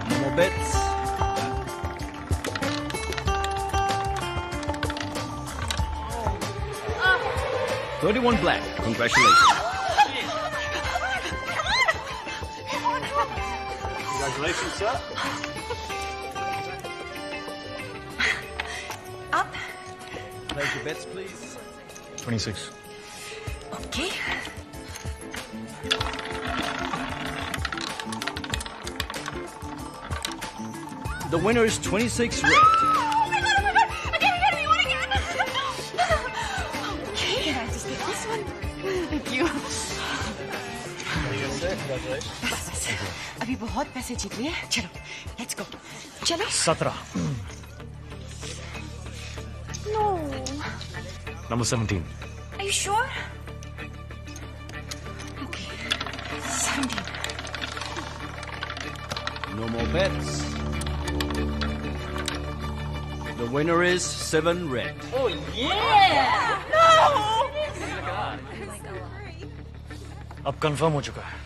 No more bets. Oh. 31 black. Congratulations. Congratulations, sir. Up. Place your bets, please. 26. Okay. The winner is 26 red. Can I just take this one? Thank you. बस, अभी बहुत पैसे जीत लिए। चलो, let's go. चलो। 17. No. Number 17. Are you sure? Okay. 17. No more bets. The winner is 7 red. Oh yeah! अब confirm हो चुका है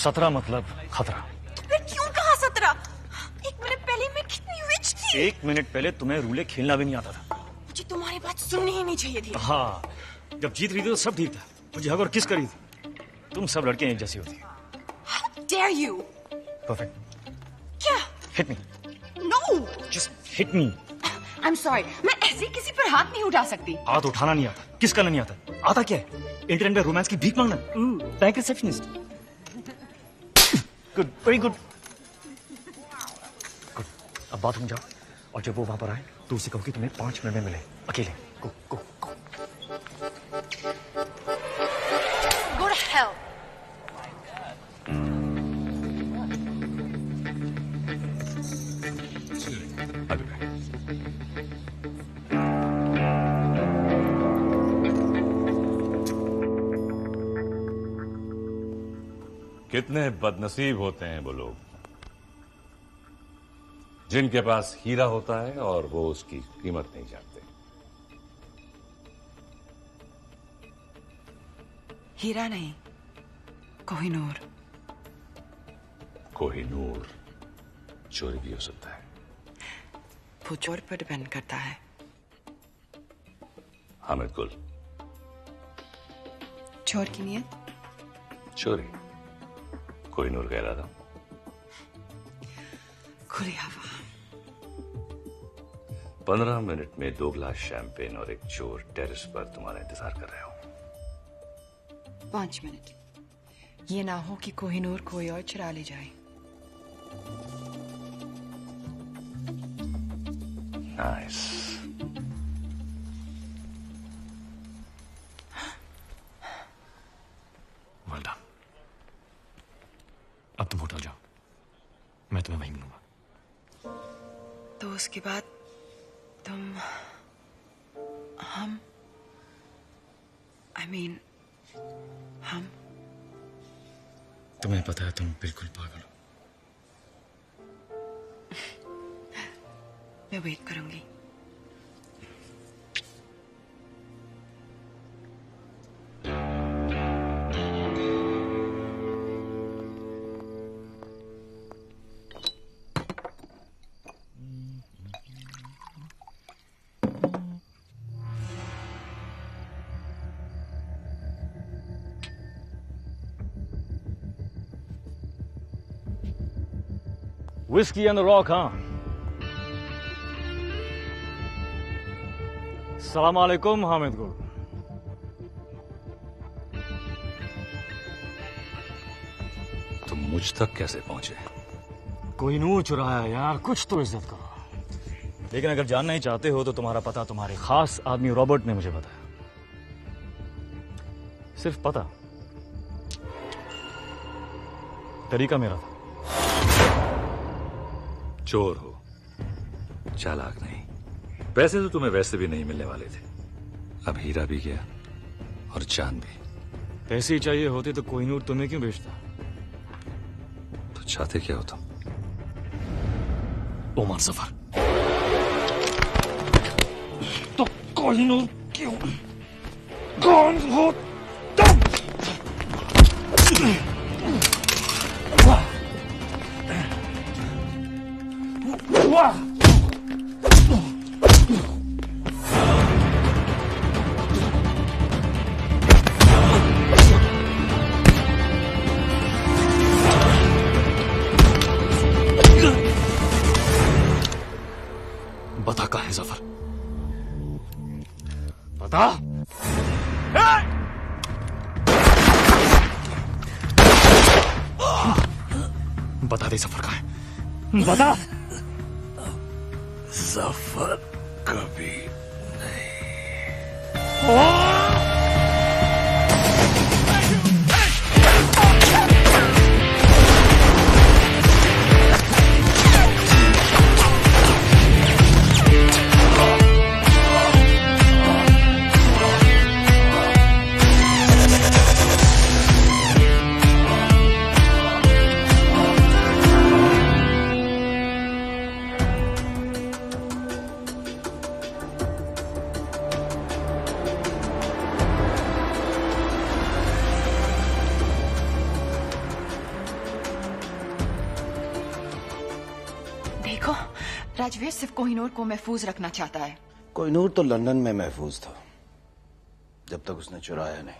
17 मतलब खतरा। तुमने क्यों कहा 17? 1 मिनट पहले मैं कितनी रिच थी। 1 मिनट पहले तुम्हें रूले खेलना भी नहीं आता था। मुझे तुम्हारी बात सुननी ही नहीं चाहिए थी। हाँ, जब जीत रही थी तो सब ठीक था। मुझे हग और किस करी थी। तुम सब लड़कियां एक जैसी होती। How dare you? परफेक्ट। क्या? Hit me. No. Just hit me. I'm sorry. मैं ऐसे किसी पर हाथ नहीं उठा सकती। हाथ उठाना नहीं आता, किस करना नहीं आता, आता क्या है? इंटरनेट पे रोमांस की भीख मांगना। Bank receptionist. Good, very good. Good, अब बाथरूम जाओ और जब वो वहां पर आए तो उसे कहो कि तुम्हें 5 मिनट में मिले, अकेले। गो गो गो। Go to hell. कितने बदनसीब होते हैं वो लोग जिनके पास हीरा होता है और वो उसकी कीमत नहीं जानते। हीरा नहीं, कोहिनूर। कोहिनूर चोरी भी हो सकता है। वो चोर पर डिपेंड करता है। हामिद गुल। चोर की नियत? चोरी। कोहिनूर कह रहा था। खुली हवा। 15 मिनट में 2 गिलास शैंपेन और एक चोर टेरेस पर तुम्हारा इंतजार कर रहे हो। 5 मिनट। ये ना हो कि कोहिनूर कोई और चुरा ले जाए। नाइस। Well done. अब तुम होटल जाओ, मैं तुम्हें वहीं मिलूंगा। तो उसके बाद तुम हम I mean, हम तुम्हें पता है तुम बिल्कुल पागल हो। मैं वेट करूंगी। Whiskey and the rock, हाँ? सलाम अलैकुम हामिद गुल। तुम मुझ तक कैसे पहुंचे? कोहिनूर चुराया यार, कुछ तो इज्जत करो। लेकिन अगर जानना ही चाहते हो तो तुम्हारा पता तुम्हारे खास आदमी रॉबर्ट ने मुझे बताया। सिर्फ पता, तरीका मेरा था। चोर हो, चालाक नहीं। पैसे तो तुम्हें वैसे भी नहीं मिलने वाले थे। अब हीरा भी गया और चांद भी। पैसे ही चाहिए होते तो कोहिनूर तुम्हें क्यों बेचता? तो चाहते क्या हो तुम? ओमर सफर। तो कोहिनूर क्यों? कौन हो तुम? वाह! बता कहाँ है जफर? बता। बता दे जफर कहाँ है? बता। जफर कभी देखो, राजवीर सिर्फ कोहिनूर को महफूज रखना चाहता है। कोहिनूर तो लंदन में महफूज था जब तक उसने चुराया नहीं।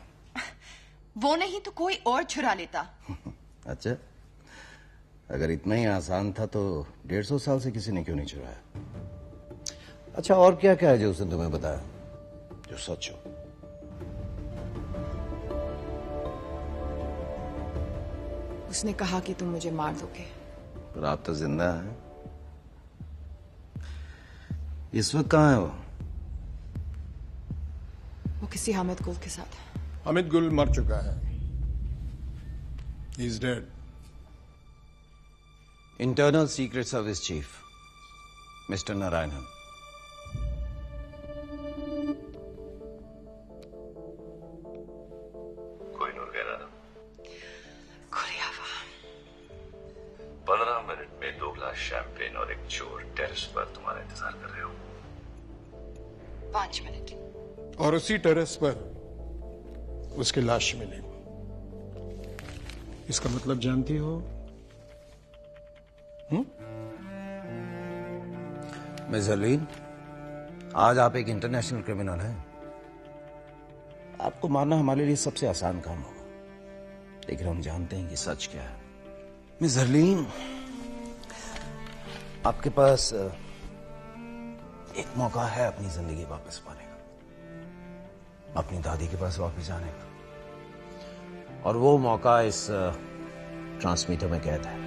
वो नहीं तो कोई और चुरा लेता। अच्छा, अगर इतना ही आसान था तो 150 साल से किसी ने क्यों नहीं चुराया? अच्छा, और क्या क्या है जो उसने तुम्हें बताया जो सच हो? उसने कहा कि तुम मुझे मार दोगे। पर आप तो जिंदा हैं। इस वक्त कहाँ है वो? वो किसी हामिद गुल के साथ है। हामिद गुल मर चुका है। He is dead. Internal secret service chief mister Narayanan. Kohinoor कह रहा था 15 मिनट में 2 ग्लास शैंपेन और एक चोर टेरेस पर तुम्हारा इंतजार कर रहे हो। 5 मिनट। और उसी टेरेस पर उसकी लाश मिली। इसका मतलब जानती हो? मिस हरलीन, आज आप एक इंटरनेशनल क्रिमिनल हैं। आपको मारना हमारे लिए सबसे आसान काम होगा, लेकिन हम जानते हैं कि सच क्या है। मिस हरलीन, आपके पास एक मौका है अपनी जिंदगी वापस पाने का, अपनी दादी के पास वापस जाने का, और वो मौका इस ट्रांसमीटर में कैद है।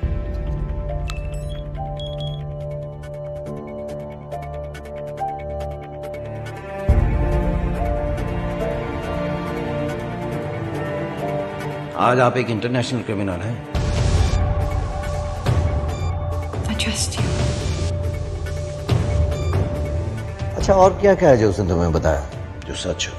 आज आप एक इंटरनेशनल क्रिमिनल हैं। I trust you. अच्छा, और क्या क्या है जो उसने तुम्हें बताया जो सच हो?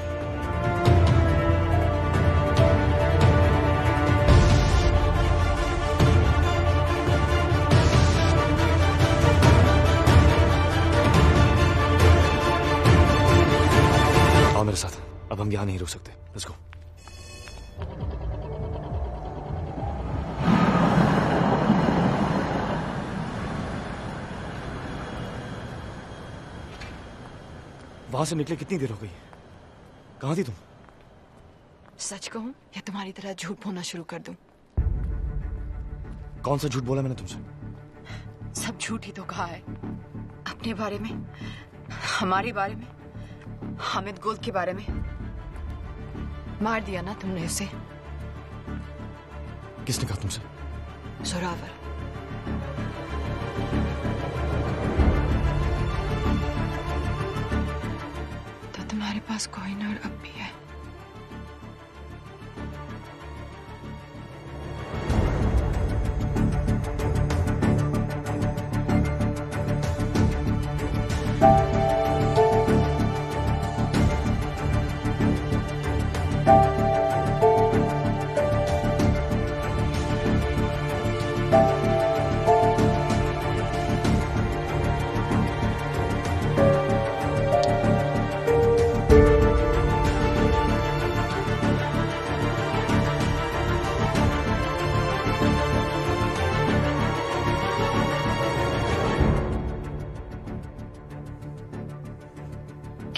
आओ मेरे साथ, अब हम यहां नहीं रुक सकते। Let's go. वहां से निकले कितनी देर हो गई? कहां थी तुम? सच कहूं या तुम्हारी तरह झूठ बोलना शुरू कर दूं? कौन सा झूठ बोला मैंने तुमसे? सब झूठ ही तो कहा है। अपने बारे में, हमारे बारे में, हामिद गुल के बारे में। मार दिया ना तुमने उसे। किसने कहा तुमसे? जोरावर। तो तुम्हारे पास कोहिनूर अब भी है।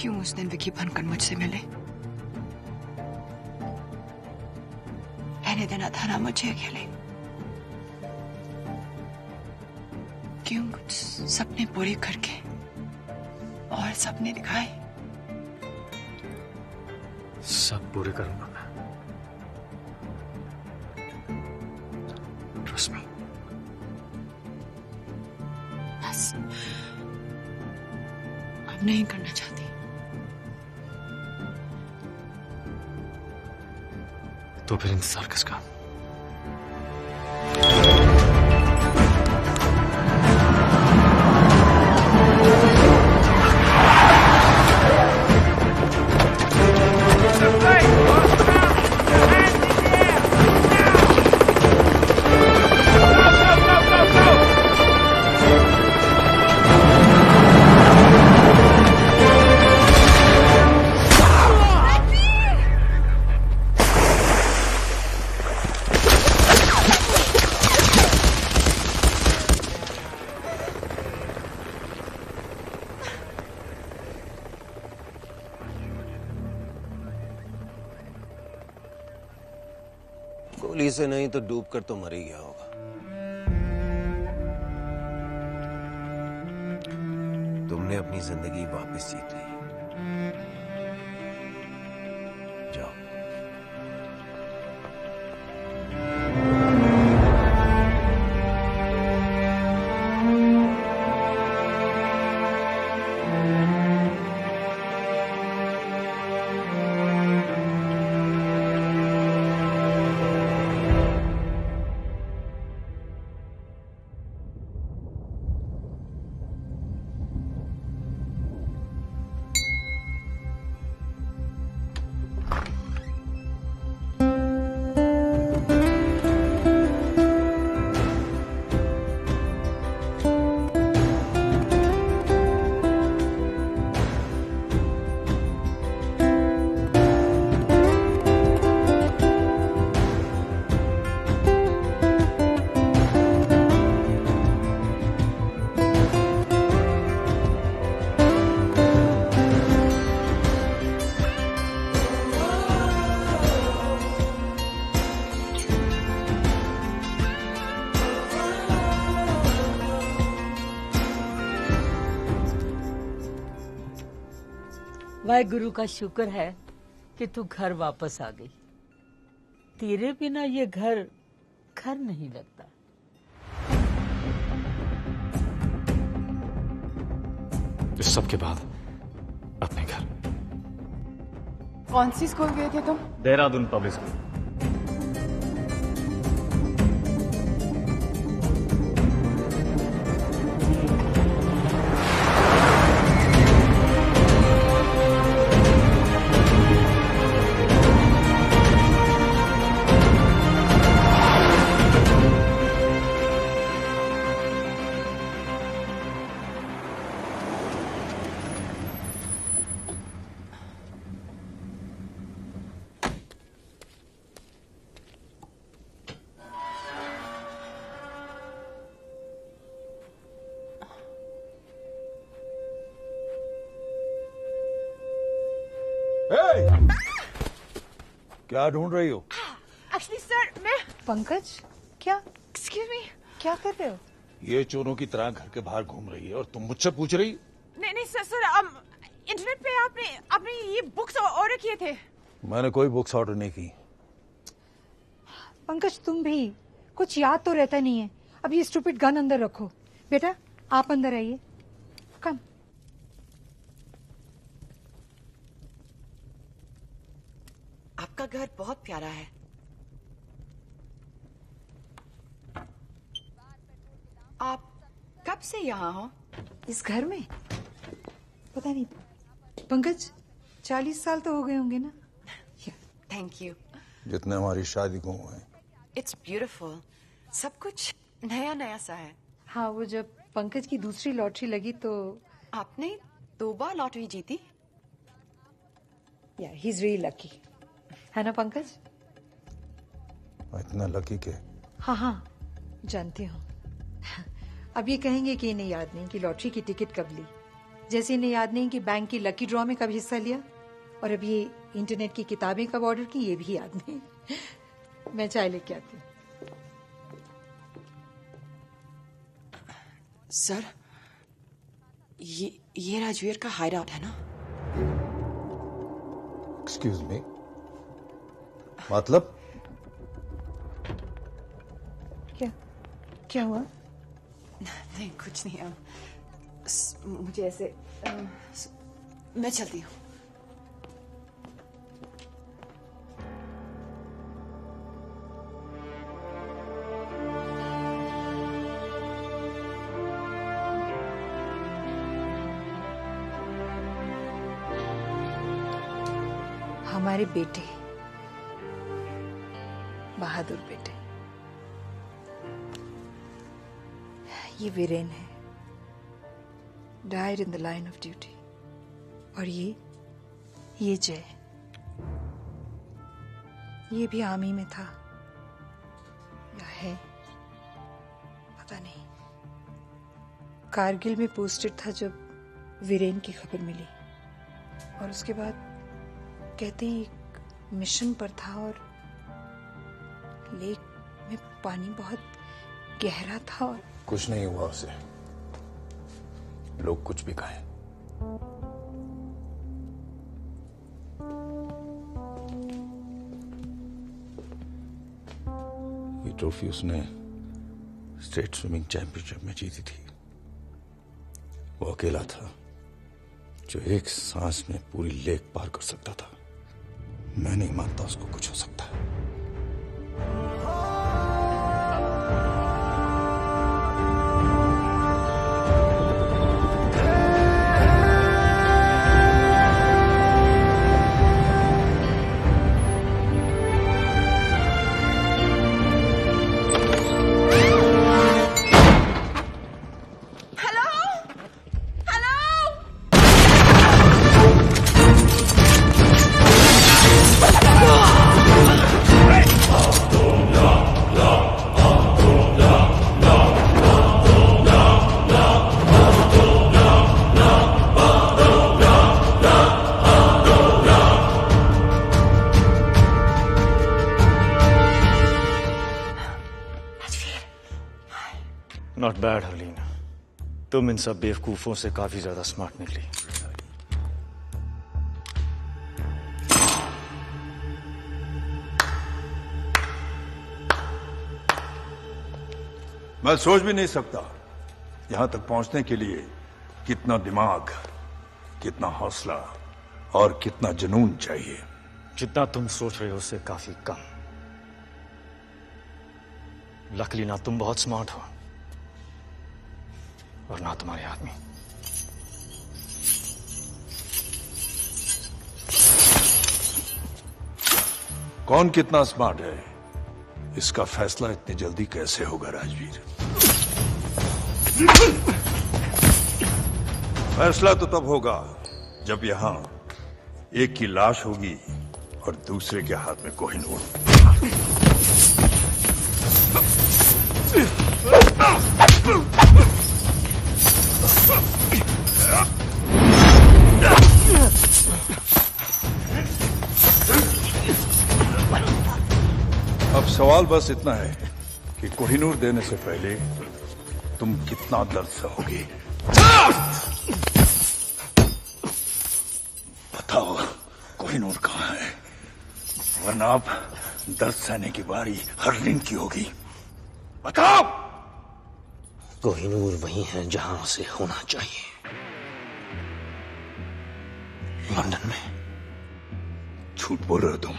क्यों उस दिन विकी बनकर मुझसे मिले? रहने देना था ना मुझे अकेले। क्यों कुछ सपने पूरे करके और सपने दिखाए? सब पूरे करूंगा मैं। Trust me. बस अब नहीं करना चाहती। तो फिर इंतजार किसका? असली से नहीं तो डूब कर तो मर ही गया होगा। तुमने अपनी जिंदगी वापस जीत ली। जाओ। वाहेगुरु का शुक्र है कि तू घर वापस आ गई। तेरे बिना ये घर घर नहीं लगता। इस सब के बाद अपने घर। कौन सी स्कूल गए थे तुम? Dehradun public school. क्या ढूंढ रही हो? एक्चुअली सर मैं पंकज, क्या एक्सक्यूज मी, क्या कर रहे हो? ये चोरों की तरह घर के बाहर घूम रही है और तुम मुझसे पूछ रही? नहीं नहीं सर इंटरनेट पे आपने ये बुक्स ऑर्डर किए थे। मैंने कोई बुक्स ऑर्डर नहीं की। पंकज तुम भी कुछ याद तो रहता नहीं है। अब ये स्टूपिड गन अंदर रखो। बेटा आप अंदर आइए। कम। आपका घर बहुत प्यारा है। आप कब से यहाँ हो? इस घर में? पता नहीं पंकज, 40 साल तो हो गए होंगे ना। Thank you. जितने हमारी शादी को हुए। It's beautiful. सब कुछ नया नया सा है। हाँ, वो जब पंकज की दूसरी लॉटरी लगी तो आपने 2 बार लॉटरी जीती। या ही इज रियली लकी, है ना पंकज? इतना लकी के? हाँ हाँ जानती हूँ। अब ये कहेंगे कि इन्हें याद नहीं कि लॉटरी की टिकट कब ली, जैसे इन्हें याद नहीं कि बैंक की लकी ड्रॉ में कब हिस्सा लिया, और अब ये इंटरनेट की किताबें कब ऑर्डर की ये भी याद नहीं। मैं चाय लेके आती हूँ। सर ये राजवीर का हाइड आउट है ना? एक्सक्यूज मी, मतलब? क्या हुआ? नहीं कुछ नहीं। मुझे ऐसे मैं चलती हूँ। हमारे बेटे, बहादुर बेटे, ये वीरेन है, died in the line of duty. और ये जय, ये भी आर्मी में था या है पता नहीं। कारगिल में पोस्टेड था जब वीरेन की खबर मिली, और उसके बाद कहते हैं एक मिशन पर था और लेक में पानी बहुत गहरा था और कुछ नहीं हुआ उसे, लोग कुछ भी कहें। ये ट्रॉफी उसने स्टेट स्विमिंग चैंपियनशिप में जीती थी। वो अकेला था जो एक सांस में पूरी लेक पार कर सकता था। मैं नहीं मानता उसको कुछ हो सकता है। नॉट बैड हरलीन, तुम इन सब बेवकूफों से काफी ज्यादा स्मार्ट निकली। मैं सोच भी नहीं सकता यहां तक पहुंचने के लिए कितना दिमाग, कितना हौसला और कितना जुनून चाहिए। जितना तुम सोच रहे हो उससे काफी कम। लकली ना तुम बहुत स्मार्ट हो और ना तुम्हारे आदमी। कौन कितना स्मार्ट है इसका फैसला इतनी जल्दी कैसे होगा राजवीर? फैसला तो तब होगा जब यहां एक की लाश होगी और दूसरे के हाथ में कोहिनूर। अब सवाल बस इतना है कि कोहिनूर देने से पहले तुम कितना दर्द सहोगे। बताओ कोहिनूर कहाँ है, वरना अब दर्द सहने की बारी हरलीन की होगी। बताओ। कोहिनूर वही है जहां उसे होना चाहिए, लंदन में। झूठ बोल रहे हो तुम।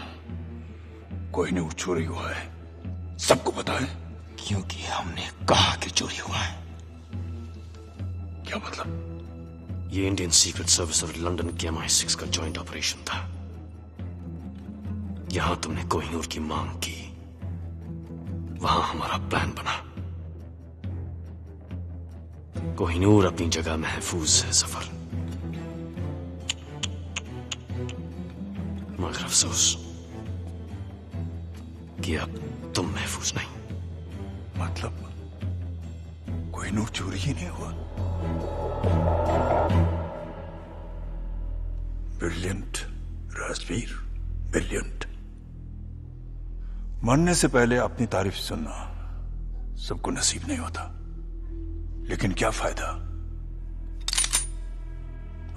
कोहिनूर चोरी हुआ है, सबको पता है। क्योंकि हमने कहा कि चोरी हुआ है। क्या मतलब? ये इंडियन सीक्रेट सर्विस और लंदन के MI6 का जॉइंट ऑपरेशन था। यहां तुमने कोहिनूर की मांग की, वहां हमारा प्लान बना। कोहिनूर अपनी जगह महफूज है सफर, मगर अफसोस कि अब तुम महफूज नहीं। मतलब कोहिनूर चोरी ही नहीं हुआ? Brilliant Rajveer, brilliant. मरने से पहले अपनी तारीफ सुनना सबको नसीब नहीं होता, लेकिन क्या फायदा?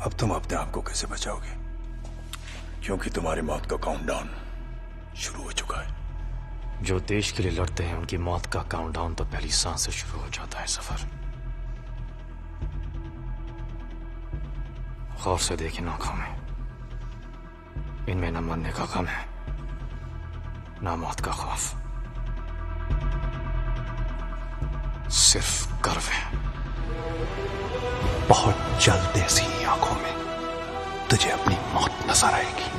अब तुम अपने आप को कैसे बचाओगे? क्योंकि तुम्हारी मौत का काउंटडाउन शुरू हो चुका है। जो देश के लिए लड़ते हैं उनकी मौत का काउंटडाउन तो पहली सांस से शुरू हो जाता है सफर। गौर से देखिए आंखों में, इनमें न मरने का गम है न मौत का खौफ, सिर्फ गर्व है। बहुत जल्द ऐसी आंखों में तुझे अपनी मौत नजर आएगी।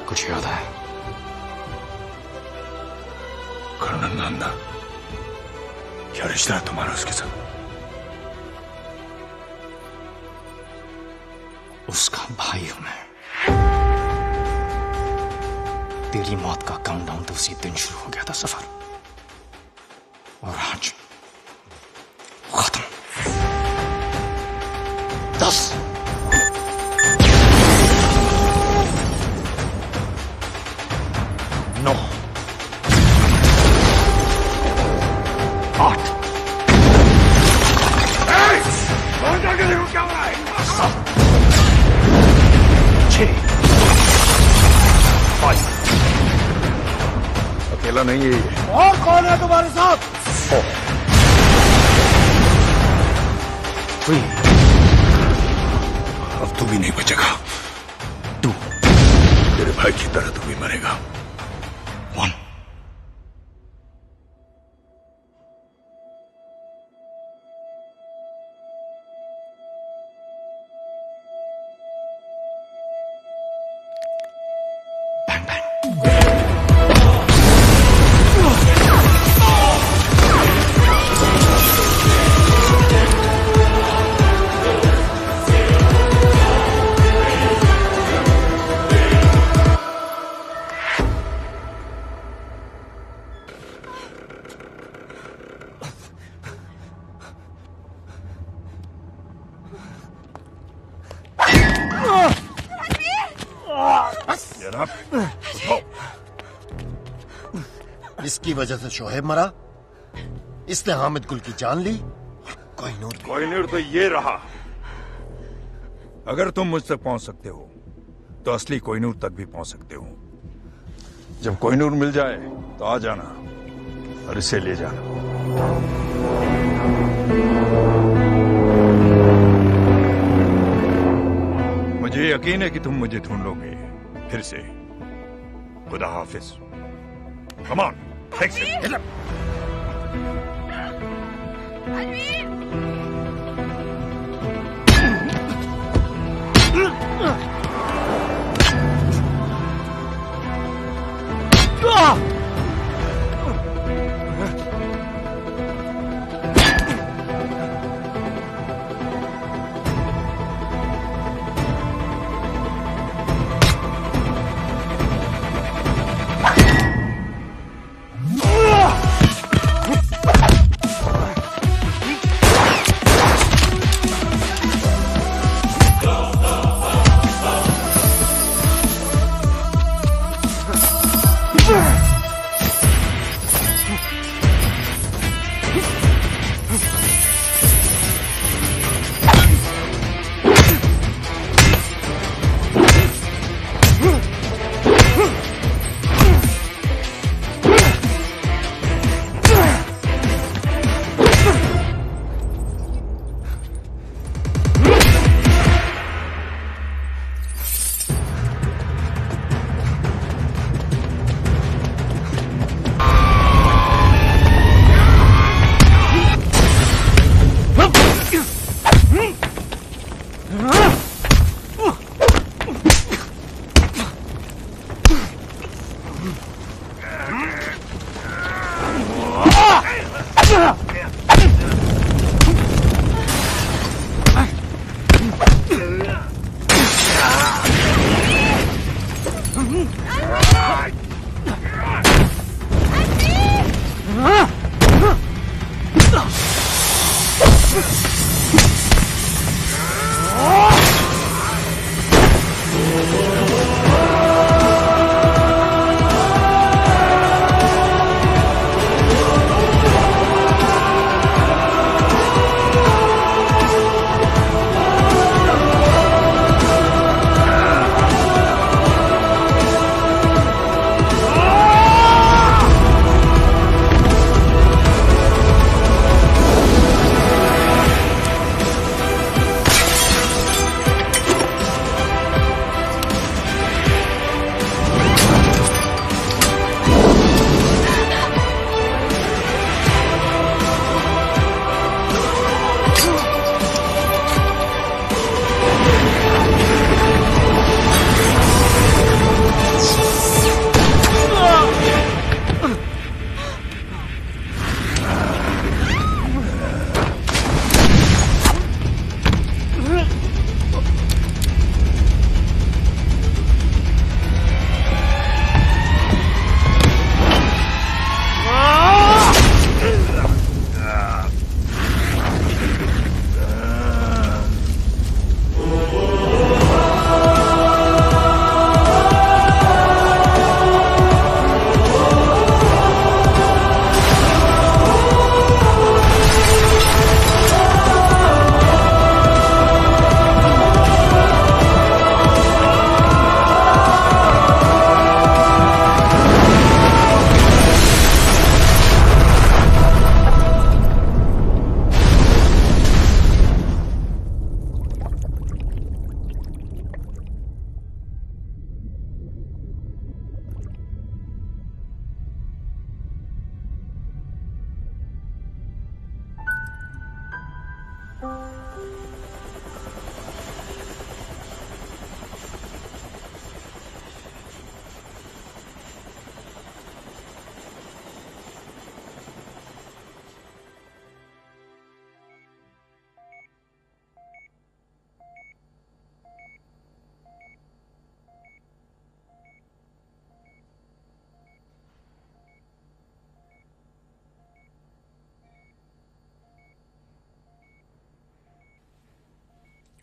कुछ याद है? कर्नल नंदा, क्या रिश्ता है तुम्हारा उसके साथ? उसका भाई हूं मैं। तेरी मौत का काउंटडाउन तो उसी दिन शुरू हो गया था सफर, और आज खत्म। 10 9 8 कौन जाके देखो क्या हो रहा है? 7 6 5 अकेला नहीं है ये। और कौन है तुम्हारे साथ? 4 3 अब तू भी नहीं बचेगा। 2 तेरे भाई की तरह तू भी मरेगा। 1 इसकी वजह से शोहेब मरा, इसने हामिद गुल की जान ली। कोहिनूर तो ये रहा। अगर तुम मुझ तक पहुंच सकते हो तो असली कोहिनूर तक भी पहुंच सकते हो। जब कोहिनूर मिल जाए तो आ जाना और इसे ले जाना। मुझे यकीन है कि तुम मुझे ढूंढ लोगे फिर से। खुदा हाफिज। Come on, fix it.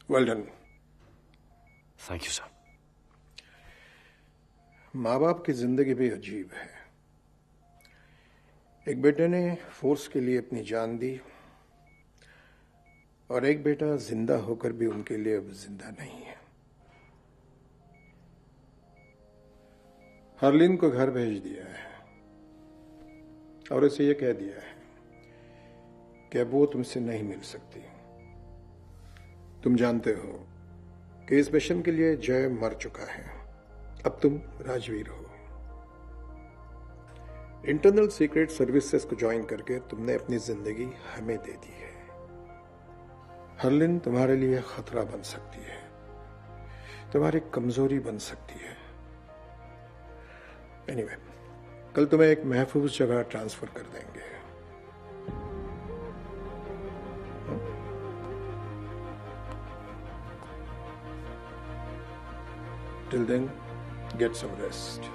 Well done. Thank you sir. माँ बाप की जिंदगी भी अजीब है। एक बेटे ने फोर्स के लिए अपनी जान दी और एक बेटा जिंदा होकर भी उनके लिए अब जिंदा नहीं है। हरलीन को घर भेज दिया है और उसे यह कह दिया है कि अब वो तुमसे नहीं मिल सकती। तुम जानते हो कि इस मिशन के लिए जय मर चुका है, अब तुम राजवीर हो। इंटरनल सीक्रेट सर्विसेज को ज्वाइन करके तुमने अपनी जिंदगी हमें दे दी है। हरलिन तुम्हारे लिए खतरा बन सकती है, तुम्हारी कमजोरी बन सकती है। एनीवे, कल तुम्हें एक महफूज जगह ट्रांसफर कर देंगे। Till then, get some rest.